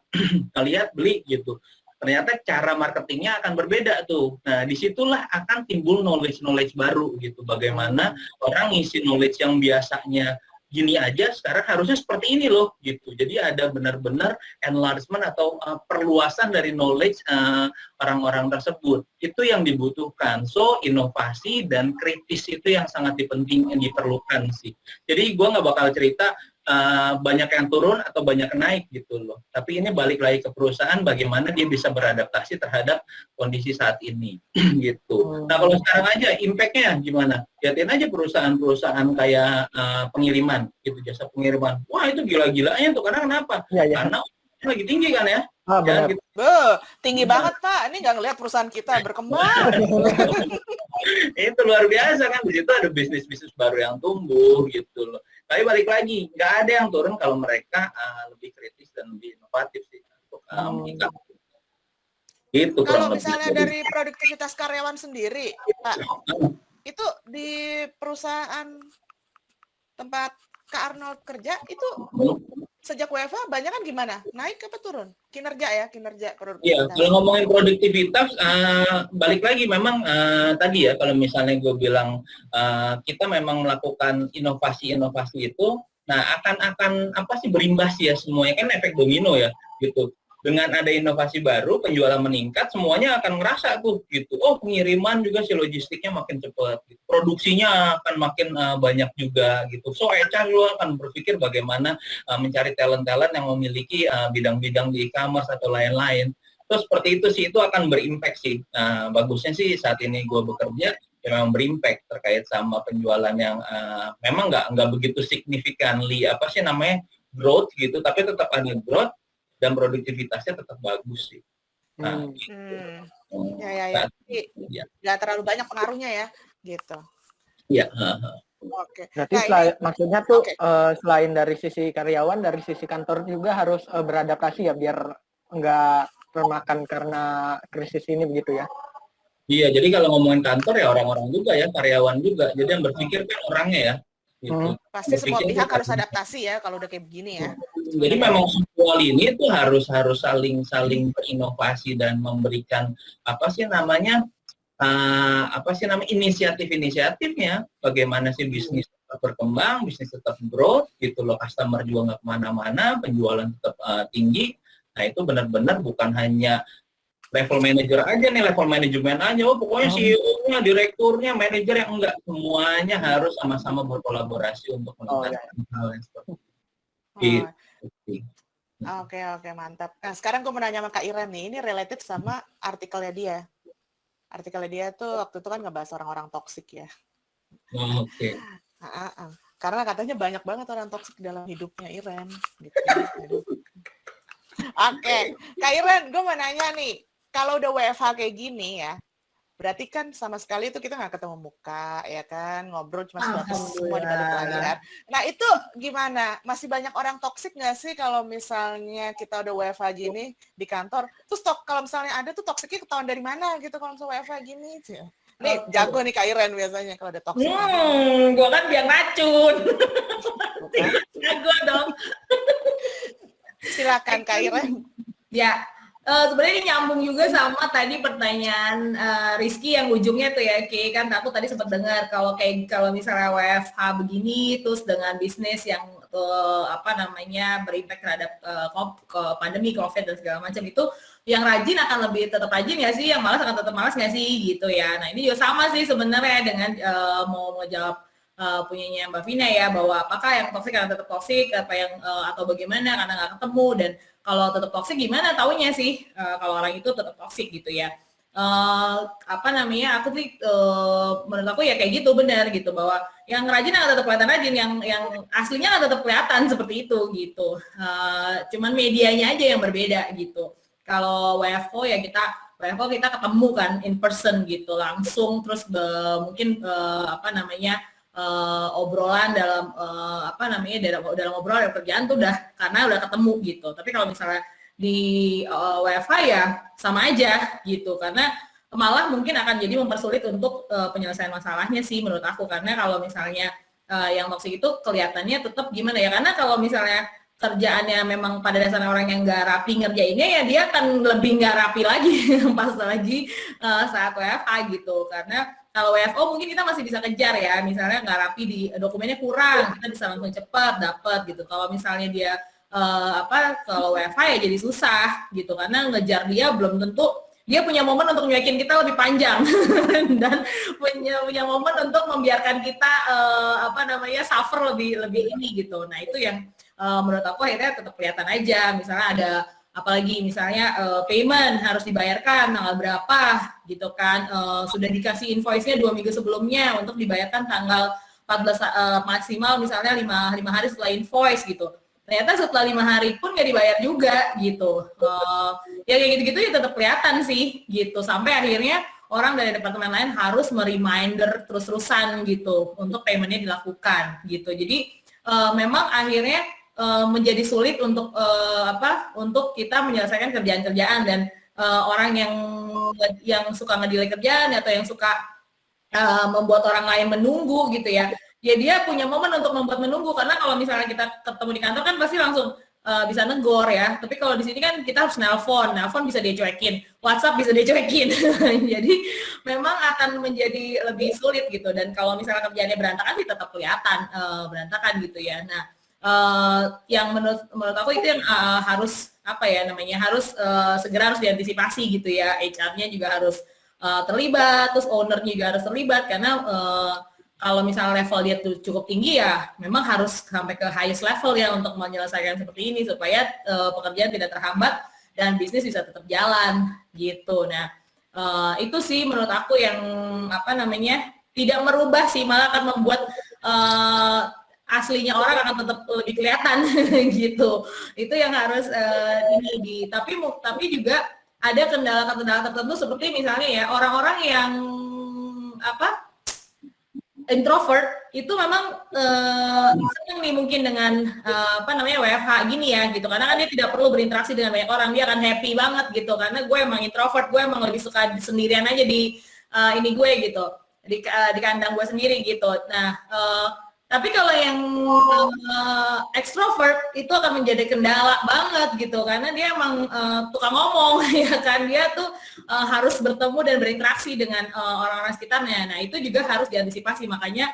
lihat beli gitu. Ternyata cara marketingnya akan berbeda tuh. Nah, disitulah akan timbul knowledge baru gitu. Bagaimana orang ngisi knowledge yang biasanya gini aja, sekarang harusnya seperti ini loh gitu. Jadi ada benar-benar enlargement atau perluasan dari knowledge orang-orang tersebut. Itu yang dibutuhkan. So inovasi dan kritis itu yang sangat diperlukan sih. Jadi gue nggak bakal cerita banyak yang turun atau banyak yang naik gitu loh. Tapi ini balik lagi ke perusahaan, bagaimana dia bisa beradaptasi terhadap kondisi saat ini gitu. Nah kalau sekarang aja impact-nya gimana? Lihatin aja perusahaan-perusahaan kayak pengiriman gitu, jasa pengiriman. Wah itu gila-gilanya tuh, karena kenapa? Ya. Karena lagi tinggi kan ya. Benar. Gitu. Tinggi banget Pak, ini nggak ngelihat perusahaan kita berkembang. Itu luar biasa kan, di situ ada bisnis-bisnis baru yang tumbuh gitu loh. Tapi balik lagi, nggak ada yang turun kalau mereka lebih kritis dan lebih inovatif sih untuk menyikapi. Itu kalau misalnya dari produktivitas karyawan sendiri, Pak, itu di perusahaan tempat Kak Arnold kerja itu sejak WFH banyak kan gimana? Naik apa turun? Kinerja produktivitas. Iya, kalau ngomongin produktivitas, balik lagi memang tadi ya, kalau misalnya gue bilang kita memang melakukan inovasi itu, nah akan berimbas ya semuanya, kan efek domino ya gitu. Dengan ada inovasi baru, penjualan meningkat, semuanya akan ngerasa tuh gitu. Pengiriman juga si logistiknya makin cepat, gitu. Produksinya akan makin banyak juga gitu. So HR juga akan berpikir bagaimana mencari talent-talent yang memiliki bidang-bidang di e-commerce atau lain-lain. Terus seperti itu sih, itu akan berimpact sih. Bagusnya sih saat ini gue bekerja ya memang berimpact terkait sama penjualan yang memang nggak begitu significantly growth gitu, tapi tetap ada growth dan produktivitasnya tetap bagus sih. Nggak terlalu banyak pengaruhnya ya, gitu. Iya. Oke. Berarti maksudnya tuh selain dari sisi karyawan, dari sisi kantor juga harus beradaptasi ya, biar nggak termakan karena krisis ini begitu ya? Iya, jadi kalau ngomongin kantor ya orang-orang juga ya, karyawan juga. Jadi yang berpikir kan orangnya ya. Gitu. Pasti semua pihak harus adaptasi ya kalau udah kayak begini ya. Jadi memang semua ini tuh harus saling berinovasi dan memberikan inisiatif-inisiatifnya, bagaimana sih bisnis tetap berkembang, bisnis tetap growth gitu loh, customer juga nggak kemana-mana, penjualan tetap tinggi. Nah itu benar-benar bukan hanya level manager aja nih, level manajemen aja, pokoknya CEO-nya, direkturnya, manajer yang enggak, semuanya harus sama-sama berkolaborasi untuk meningkatkan hal yang seperti itu. Oke, mantap. Nah, sekarang gue mau nanya sama Kak Iren nih, ini related sama artikelnya dia. Artikelnya dia tuh waktu itu kan ngebahas orang-orang toksik ya. Oke. Karena katanya banyak banget orang toksik dalam hidupnya Iren. Gitu. Oke, Kak Iren, gue mau nanya nih, kalau udah WFH kayak gini ya, Berarti kan sama sekali itu kita nggak ketemu muka, ya kan? Ngobrol cuma sebatas semua di balik layar. Nah itu gimana? Masih banyak orang toksik nggak sih kalau misalnya kita udah WFH gini di kantor? Terus kalau misalnya ada tuh toksiknya ketahuan dari mana gitu kalau misalnya WFH gini? Nih jago nih Kak Iren biasanya kalau ada toksik. Gua kan biang racun. Jago dong. Silakan Kak Iren. Ya, sebenarnya ini nyambung juga sama tadi pertanyaan Rizky yang ujungnya tuh ya, Ki, kan aku tadi sempat dengar kalau misalnya WFH begini terus dengan bisnis yang berimpact terhadap pandemi COVID dan segala macam itu, yang rajin akan lebih tetap rajin nggak sih, yang malas akan tetap malas nggak sih gitu ya. Nah ini juga sama sih sebenarnya dengan mau menjawab punyanya Mbak Vina ya, bahwa apakah yang toksik karena tetap toksik, apa yang atau bagaimana karena nggak ketemu, dan kalau tetap toksik gimana taunya sih kalau orang itu tetap toksik gitu ya. Aku sih menurut aku ya kayak gitu, benar gitu, bahwa yang rajin akan tetap kelihatan rajin, yang aslinya akan tetap kelihatan seperti itu gitu. Cuman medianya aja yang berbeda gitu. Kalau WFO ya kita ketemu kan in person gitu langsung, terus mungkin obrolan dalam dalam obrolan kerjaan tuh karena udah ketemu gitu. Tapi kalau misalnya di WFH ya sama aja gitu, karena malah mungkin akan jadi mempersulit untuk penyelesaian masalahnya sih menurut aku. Karena kalau misalnya yang toksik itu kelihatannya tetap gimana ya, karena kalau misalnya kerjaannya memang pada dasarnya orang yang nggak rapi ngerjainnya, ya dia akan lebih nggak rapi lagi pas lagi saat WFH gitu. Karena kalau WFO mungkin kita masih bisa kejar ya, misalnya nggak rapi di dokumennya kurang, kita bisa langsung cepat dapat gitu. Kalau misalnya dia kalau WFH ya jadi susah gitu, karena ngejar dia belum tentu dia punya momen untuk nyuekin kita lebih panjang dan punya momen untuk membiarkan kita suffer lebih ini gitu. Nah itu yang menurut aku akhirnya tetap kelihatan aja. Misalnya ada apalagi misalnya payment harus dibayarkan tanggal berapa gitu kan, sudah dikasih invoice-nya 2 minggu sebelumnya untuk dibayarkan tanggal 14 maksimal, misalnya 5 hari setelah invoice gitu. Ternyata setelah 5 hari pun nggak dibayar juga gitu. Ya kayak gitu-gitu ya tetap kelihatan sih gitu, sampai akhirnya orang dari departemen lain harus mereminder terus-terusan gitu untuk payment-nya dilakukan gitu. Jadi memang akhirnya menjadi sulit untuk untuk kita menyelesaikan kerjaan-kerjaan, dan orang yang suka ngedelay kerjaan atau yang suka membuat orang lain menunggu gitu ya dia punya momen untuk membuat menunggu. Karena kalau misalnya kita ketemu di kantor kan pasti langsung bisa negor ya, tapi kalau di sini kan kita harus nelpon bisa dia cuekin, WhatsApp bisa dia cuekin jadi memang akan menjadi lebih sulit gitu. Dan kalau misalnya kerjaannya berantakan sih tetap kelihatan berantakan gitu ya. Nah yang menurut aku itu yang harus segera harus diantisipasi gitu ya. HR-nya juga harus terlibat, terus owner-nya juga harus terlibat, karena kalau misalnya level dia tuh cukup tinggi ya memang harus sampai ke highest level ya untuk menyelesaikan seperti ini supaya pekerjaan tidak terhambat dan bisnis bisa tetap jalan gitu. Nah itu sih menurut aku yang tidak merubah sih, malah akan membuat aslinya orang akan tetap lebih kelihatan gitu. Itu yang harus tapi juga ada kendala-kendala tertentu, seperti misalnya ya orang-orang yang introvert itu memang senang nih mungkin dengan WFH gini ya gitu, karena kan dia tidak perlu berinteraksi dengan banyak orang, dia akan happy banget gitu, karena gue emang introvert, gue emang lebih suka sendirian aja di ini gue gitu, di kandang gue sendiri gitu. Nah tapi kalau yang extrovert itu akan menjadi kendala banget gitu, karena dia emang tukang ngomong ya kan, dia tuh harus bertemu dan berinteraksi dengan orang-orang sekitarnya. Nah itu juga harus diantisipasi, makanya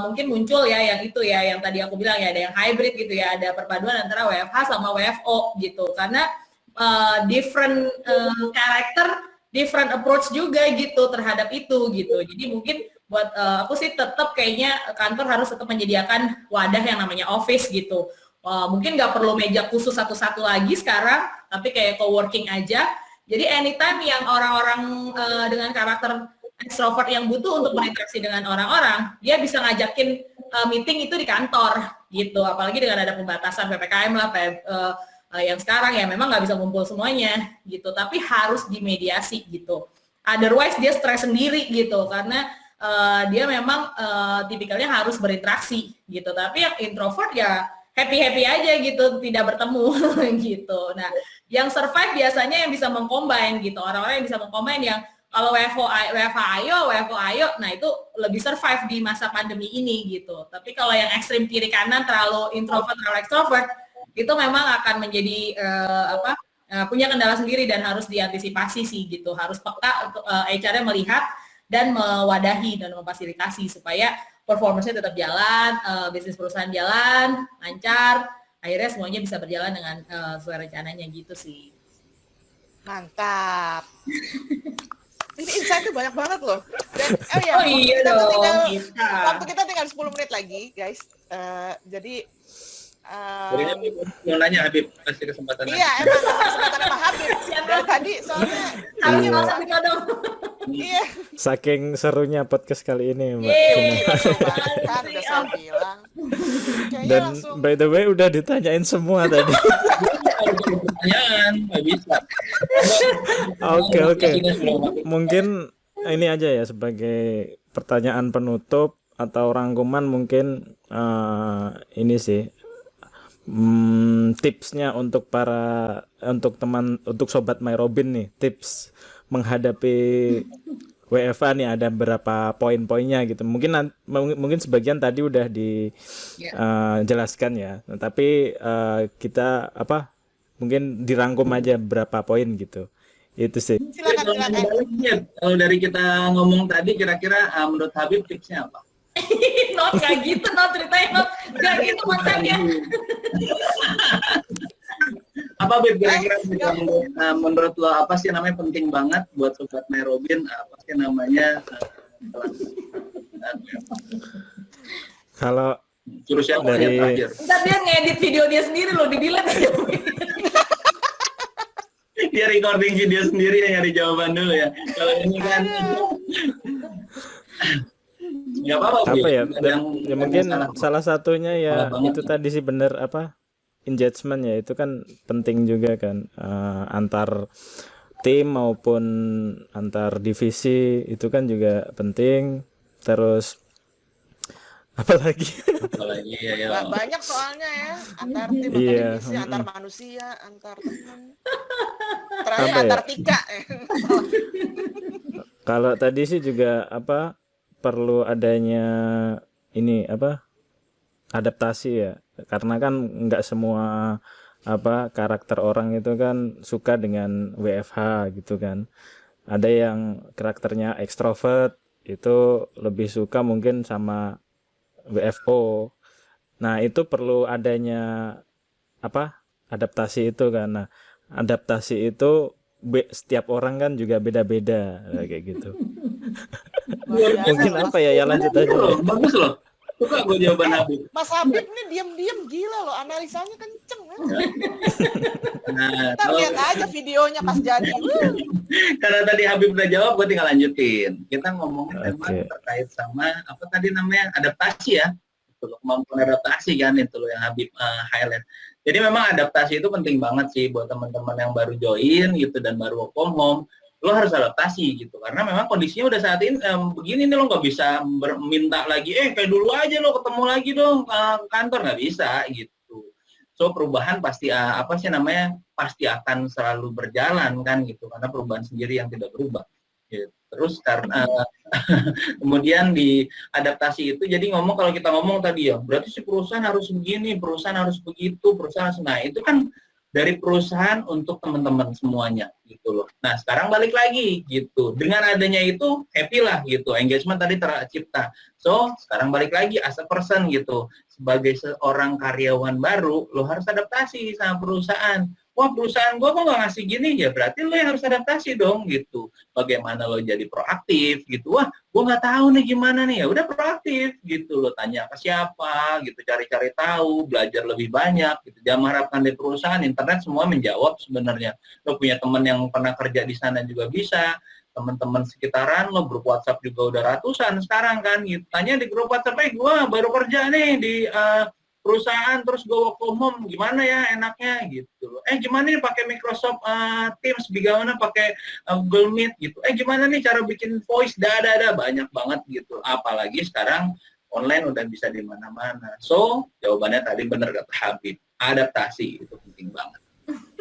mungkin muncul ya yang itu ya, yang tadi aku bilang ya, ada yang hybrid gitu ya, ada perpaduan antara WFH sama WFO gitu, karena different karakter, different approach juga gitu terhadap itu gitu. Jadi mungkin buat aku sih tetap kayaknya kantor harus tetap menyediakan wadah yang namanya office gitu. Mungkin nggak perlu meja khusus satu-satu lagi sekarang, tapi kayak co-working aja. Jadi anytime yang orang-orang dengan karakter extrovert yang butuh untuk berinteraksi dengan orang-orang, dia bisa ngajakin meeting itu di kantor gitu. Apalagi dengan ada pembatasan PPKM lah, yang sekarang ya memang nggak bisa kumpul semuanya gitu, tapi harus dimediasi gitu. otherwise dia stres sendiri gitu karena dia memang tipikalnya harus berinteraksi gitu. Tapi yang introvert ya happy aja gitu, tidak bertemu gitu. Nah, yang survive biasanya yang bisa mengcombine gitu, orang-orang yang bisa mengcombine yang kalau WFH ayo, nah itu lebih survive di masa pandemi ini gitu. Tapi kalau yang ekstrim kiri kanan terlalu introvert, terlalu extrovert, itu memang akan menjadi punya kendala sendiri dan harus diantisipasi sih gitu. Harus peka untuk HR-nya melihat dan mewadahi dan memfasilitasi supaya performance-nya tetap jalan, bisnis perusahaan jalan, lancar, akhirnya semuanya bisa berjalan dengan sesuai rencananya gitu sih. Mantap. Ini insight-nya banyak banget loh. Dan, waktu kita tinggal 10 menit lagi, guys. Jadi mau nanya Habib, kasih kesempatan. Iya, emang kesempatan Pak Habib. Dari tadi soalnya harus masuk di kodok. Iya. Saking serunya podcast kali ini, Mbak. Kan udah saya bilang. Dan by the way udah ditanyain semua tadi. Pertanyaan, nggak bisa. Oke. Mungkin ini aja ya sebagai pertanyaan penutup atau rangkuman mungkin ini sih. Tipsnya untuk sobat My Robin nih, tips menghadapi WFH nih ada berapa poin-poinnya gitu. Mungkin sebagian tadi udah dijelaskan ya. Nah, tapi kita mungkin dirangkum aja berapa poin gitu. Itu sih. Silakan. Kalau dari kita ngomong tadi kira-kira menurut Habib tipsnya apa? Not kayak gitu, not ceritanya not kayak gitu makanya. Apa Bib kira-kira menurut lo apa sih namanya penting banget buat sobat My Robin, apa sih namanya kalau suruh siapa yang terakhir? Ntar dia ngedit video dia sendiri loh, di-delete aja. Dia recording video sendiri yang nyari jawaban dulu ya. Kalau ini kan nggak apa-apa ya, ya mungkin salah satunya ya itu tadi sih bener engagement ya, itu kan penting juga kan, antar tim maupun antar divisi itu kan juga penting. Terus apalagi ya. Banyak soalnya ya, antar tim, antar divisi, antar manusia, antar teman, terakhir antar tika. Kalau tadi sih juga perlu adanya ini adaptasi ya, karena kan nggak semua karakter orang itu kan suka dengan WFH gitu kan. Ada yang karakternya ekstrovert itu lebih suka mungkin sama WFO. Nah itu perlu adanya adaptasi itu kan. Nah adaptasi itu setiap orang kan juga beda-beda kayak gitu. Mungkin ya lanjut aja. Bagus loh. Suka gue jawaban Habib. Mas Habib ini diam-diam gila loh, analisanya kenceng. Nah, kita lihat aja videonya pas jadi. Karena tadi Habib udah jawab, gue tinggal lanjutin. Kita ngomongin memang terkait sama apa tadi namanya adaptasi ya. Itu loh, kemampuan adaptasi kan itu loh yang Habib highlight. Jadi memang adaptasi itu penting banget sih buat teman-teman yang baru join gitu dan baru work from home. Lo harus adaptasi gitu karena memang kondisinya udah saat ini begini nih, lo nggak bisa minta lagi kayak dulu aja lo ketemu lagi dong kantor, nggak bisa gitu. So perubahan pasti pasti akan selalu berjalan kan gitu, karena perubahan sendiri yang tidak berubah gitu. Terus karena kemudian di adaptasi itu jadi kalau kita ngomong tadi ya berarti si perusahaan harus begini, perusahaan harus begitu, perusahaan harus, nah itu kan dari perusahaan untuk teman-teman semuanya gitu loh. Nah sekarang balik lagi gitu, dengan adanya itu happy lah gitu, engagement tadi tercipta. So sekarang balik lagi as a person gitu, sebagai seorang karyawan baru lo harus adaptasi sama perusahaan. Wah perusahaan gua kok nggak ngasih gini, ya berarti lo yang harus adaptasi dong gitu. Bagaimana lo jadi proaktif gitu, wah gua nggak tahu nih gimana nih, ya udah proaktif gitu, lo tanya ke siapa gitu, cari-cari tahu, belajar lebih banyak gitu. Jangan mengharapkan di perusahaan, internet semua menjawab sebenarnya. Lo punya teman yang pernah kerja di sana juga bisa, teman-teman sekitaran lo, grup WhatsApp juga udah ratusan sekarang kan gitu. Tanya di grup WhatsApp, gua baru kerja nih di perusahaan terus gue work from home, gimana ya enaknya gitu. Gimana nih pakai Microsoft Teams, bagaimana pakai Google Meet gitu. Gimana nih cara bikin voice, banyak banget gitu. Apalagi sekarang online udah bisa di mana-mana. So, jawabannya tadi bener kata Habib, adaptasi itu penting banget.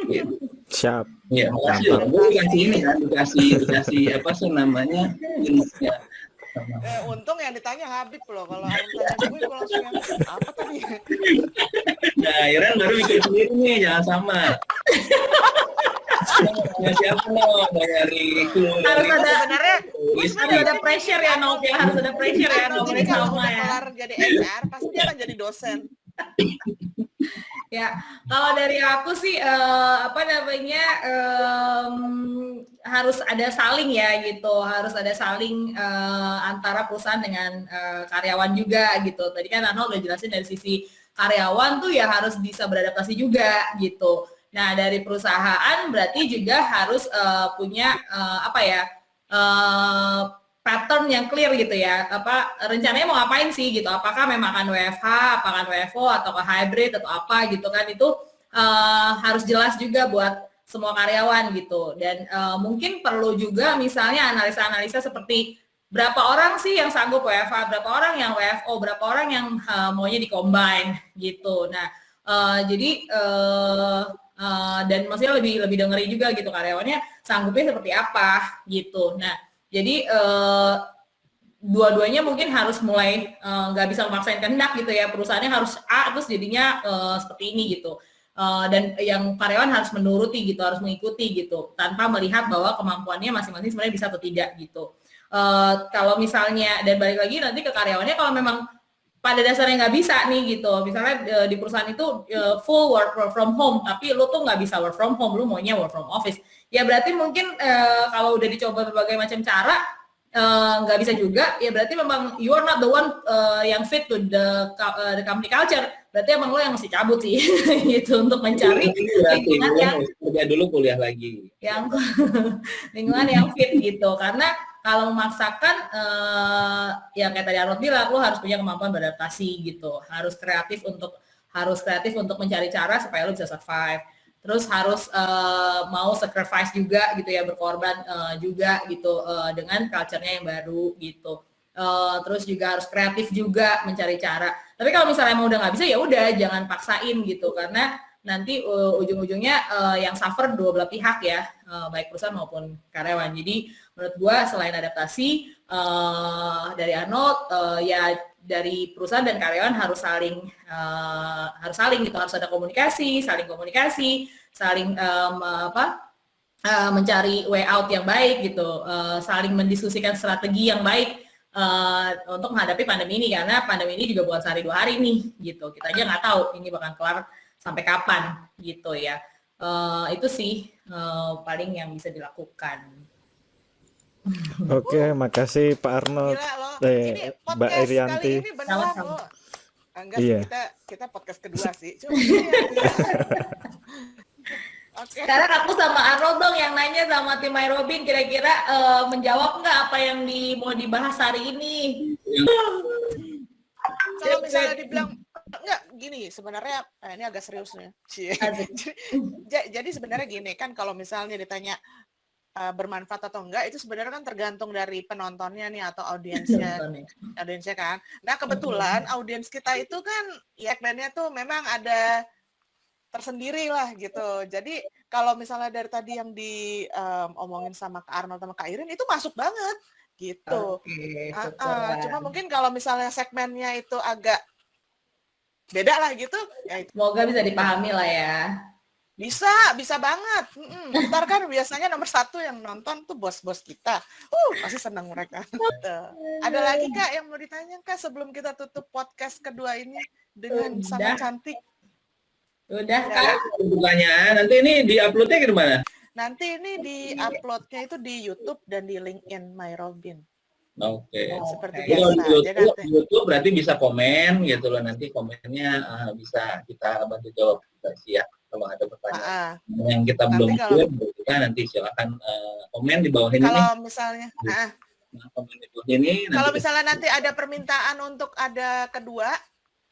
Gitu. Siap. Ya, makasih. Gue dikasih ini kan, dikasih apa sih namanya? Ya. Untung yang ditanya Habib loh, kalau Arun tanya gue langsung yang apa tadi? Nah, Iren baru bikin sendiri nih, jangan sama. Ya, siapa loh, dari Harus ada Sebenarnya harus ada pressure ya Nov ya, harus ada pressure ya Nov jadi kalau sama udah ya. kelar jadi HR pasti dia akan jadi dosen. Ya, kalau dari aku sih harus ada saling ya gitu, harus ada saling antara perusahaan dengan karyawan juga gitu. Tadi kan Arnold udah jelasin dari sisi karyawan tuh ya harus bisa beradaptasi juga gitu. Nah, dari perusahaan berarti juga harus punya pattern yang clear gitu ya, rencananya mau ngapain sih gitu, apakah memang akan WFH, apakah WFO atau hybrid atau apa gitu kan, itu harus jelas juga buat semua karyawan gitu. Dan mungkin perlu juga misalnya analisa-analisa seperti berapa orang sih yang sanggup WFH, berapa orang yang WFO, berapa orang yang maunya di-combine gitu. Nah, dan maksudnya lebih dengerin juga gitu karyawannya sanggupnya seperti apa gitu. Nah, jadi dua-duanya mungkin harus mulai nggak bisa memaksain kehendak gitu ya, perusahaannya harus A terus jadinya seperti ini gitu, dan yang karyawan harus menuruti gitu, harus mengikuti gitu tanpa melihat bahwa kemampuannya masing-masing sebenarnya bisa atau tidak gitu. Kalau misalnya, dan balik lagi nanti ke karyawannya, kalau memang pada dasarnya nggak bisa nih gitu, misalnya di perusahaan itu full work from home, tapi lu tuh nggak bisa work from home, lu maunya work from office, ya berarti mungkin kalau udah dicoba berbagai macam cara nggak bisa juga, ya berarti memang you are not the one yang fit to the company culture, berarti emang lo yang mesti cabut sih gitu untuk mencari lingkungan yang kerja dulu, kuliah lagi, yang lingkungan yang fit gitu. Karena kalau memaksakan ya kayak tadi Arnold bilang, lo harus punya kemampuan beradaptasi gitu, harus kreatif untuk mencari cara supaya lo bisa survive. Terus harus mau sacrifice juga gitu ya, berkorban juga gitu dengan culture-nya yang baru gitu. Terus juga harus kreatif juga mencari cara. Tapi kalau misalnya emang udah nggak bisa, ya udah jangan paksain gitu, karena nanti ujung-ujungnya yang suffer dua belah pihak ya, baik perusahaan maupun karyawan. Jadi menurut gua selain adaptasi dari Arnold, ya dari perusahaan dan karyawan harus saling gitu, harus ada komunikasi, saling mencari way out yang baik gitu, saling mendiskusikan strategi yang baik untuk menghadapi pandemi ini, karena pandemi ini juga bukan sehari 2 hari nih gitu, kita aja nggak tahu ini bakal kelar sampai kapan gitu ya. Itu sih paling yang bisa dilakukan. Oke, makasih Pak Arnold. Gila loh. Mbak Podcast Irianti. kali ini beneran loh. Enggak sih, Iya. kita podcast kedua sih. Cuma, Oke. Sekarang aku sama Arnold dong yang nanya sama tim My Robin, kira-kira menjawab nggak apa yang mau dibahas hari ini? Kalau misalnya dibilang enggak gini, sebenarnya ini agak serius nih. Jadi sebenarnya gini kan, kalau misalnya ditanya bermanfaat atau enggak, itu sebenarnya kan tergantung dari penontonnya nih atau audiensnya kan. Nah kebetulan audiens kita itu kan ya segmennya tuh memang ada tersendiri lah gitu. Jadi kalau misalnya dari tadi yang diomongin sama Kak Arnold sama Kak Irin itu masuk banget gitu. Cuma mungkin kalau misalnya segmennya itu agak beda lah gitu, ya itu. Semoga bisa dipahami lah ya. Bisa banget. Ntar kan biasanya nomor 1 yang nonton tuh bos-bos kita. Pasti senang mereka. Ada lagi Kak yang mau ditanya Kak sebelum kita tutup podcast kedua ini dengan sangat cantik? Udah Kak. Pertanyaan nanti ini di-uploadnya ke mana? Nanti ini di-uploadnya itu di YouTube dan di LinkedIn My Robin. Oke. Seperti Jadi kalau biasa. di YouTube berarti bisa komen gitu loh, nanti komennya bisa kita bantu jawab ya kalau ada pertanyaan yang kita Nanti belum kalau- jawab, kita nanti silakan komen di bawah ini. Kalau misalnya, Komen di bawah ini. kalau misalnya nanti ada permintaan untuk ada kedua,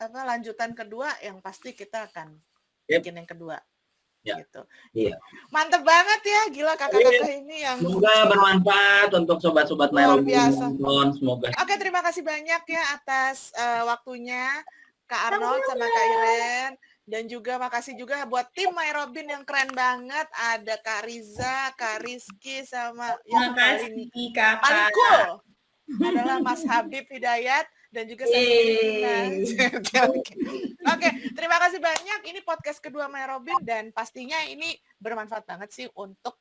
lanjutan kedua yang pasti kita akan Yep. bikin yang kedua. Ya. Gitu. Iya. Mantep banget ya, gila kakak-kakak ini yang Semoga bermanfaat untuk sobat-sobat Luar Mairobi. biasa. Semoga. Oke, terima kasih banyak ya atas waktunya Kak Arnold sama Kak Iren. Dan juga makasih juga buat tim Mairobin yang keren banget. Ada Kak Riza, Kak Rizky, sama yang paling Makasih kakak. paling cool adalah Mas Habib Hidayat dan juga saya Tina. Oke, terima kasih banyak. Ini podcast kedua Mairobin dan pastinya ini bermanfaat banget sih untuk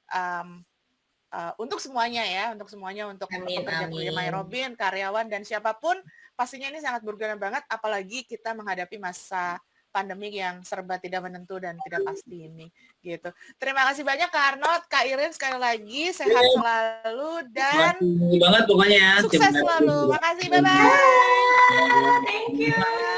semuanya ya, untuk pekerja-pekerja Mairobin, karyawan dan siapapun. Pastinya ini sangat berguna banget, apalagi kita menghadapi masa pandemi yang serba tidak menentu dan tidak pasti ini, gitu. Terima kasih banyak Kak Arnold, Kak Irin sekali lagi, sehat selalu dan Makasih banget pokoknya. sukses selalu. Makasih, bye-bye. Thank you.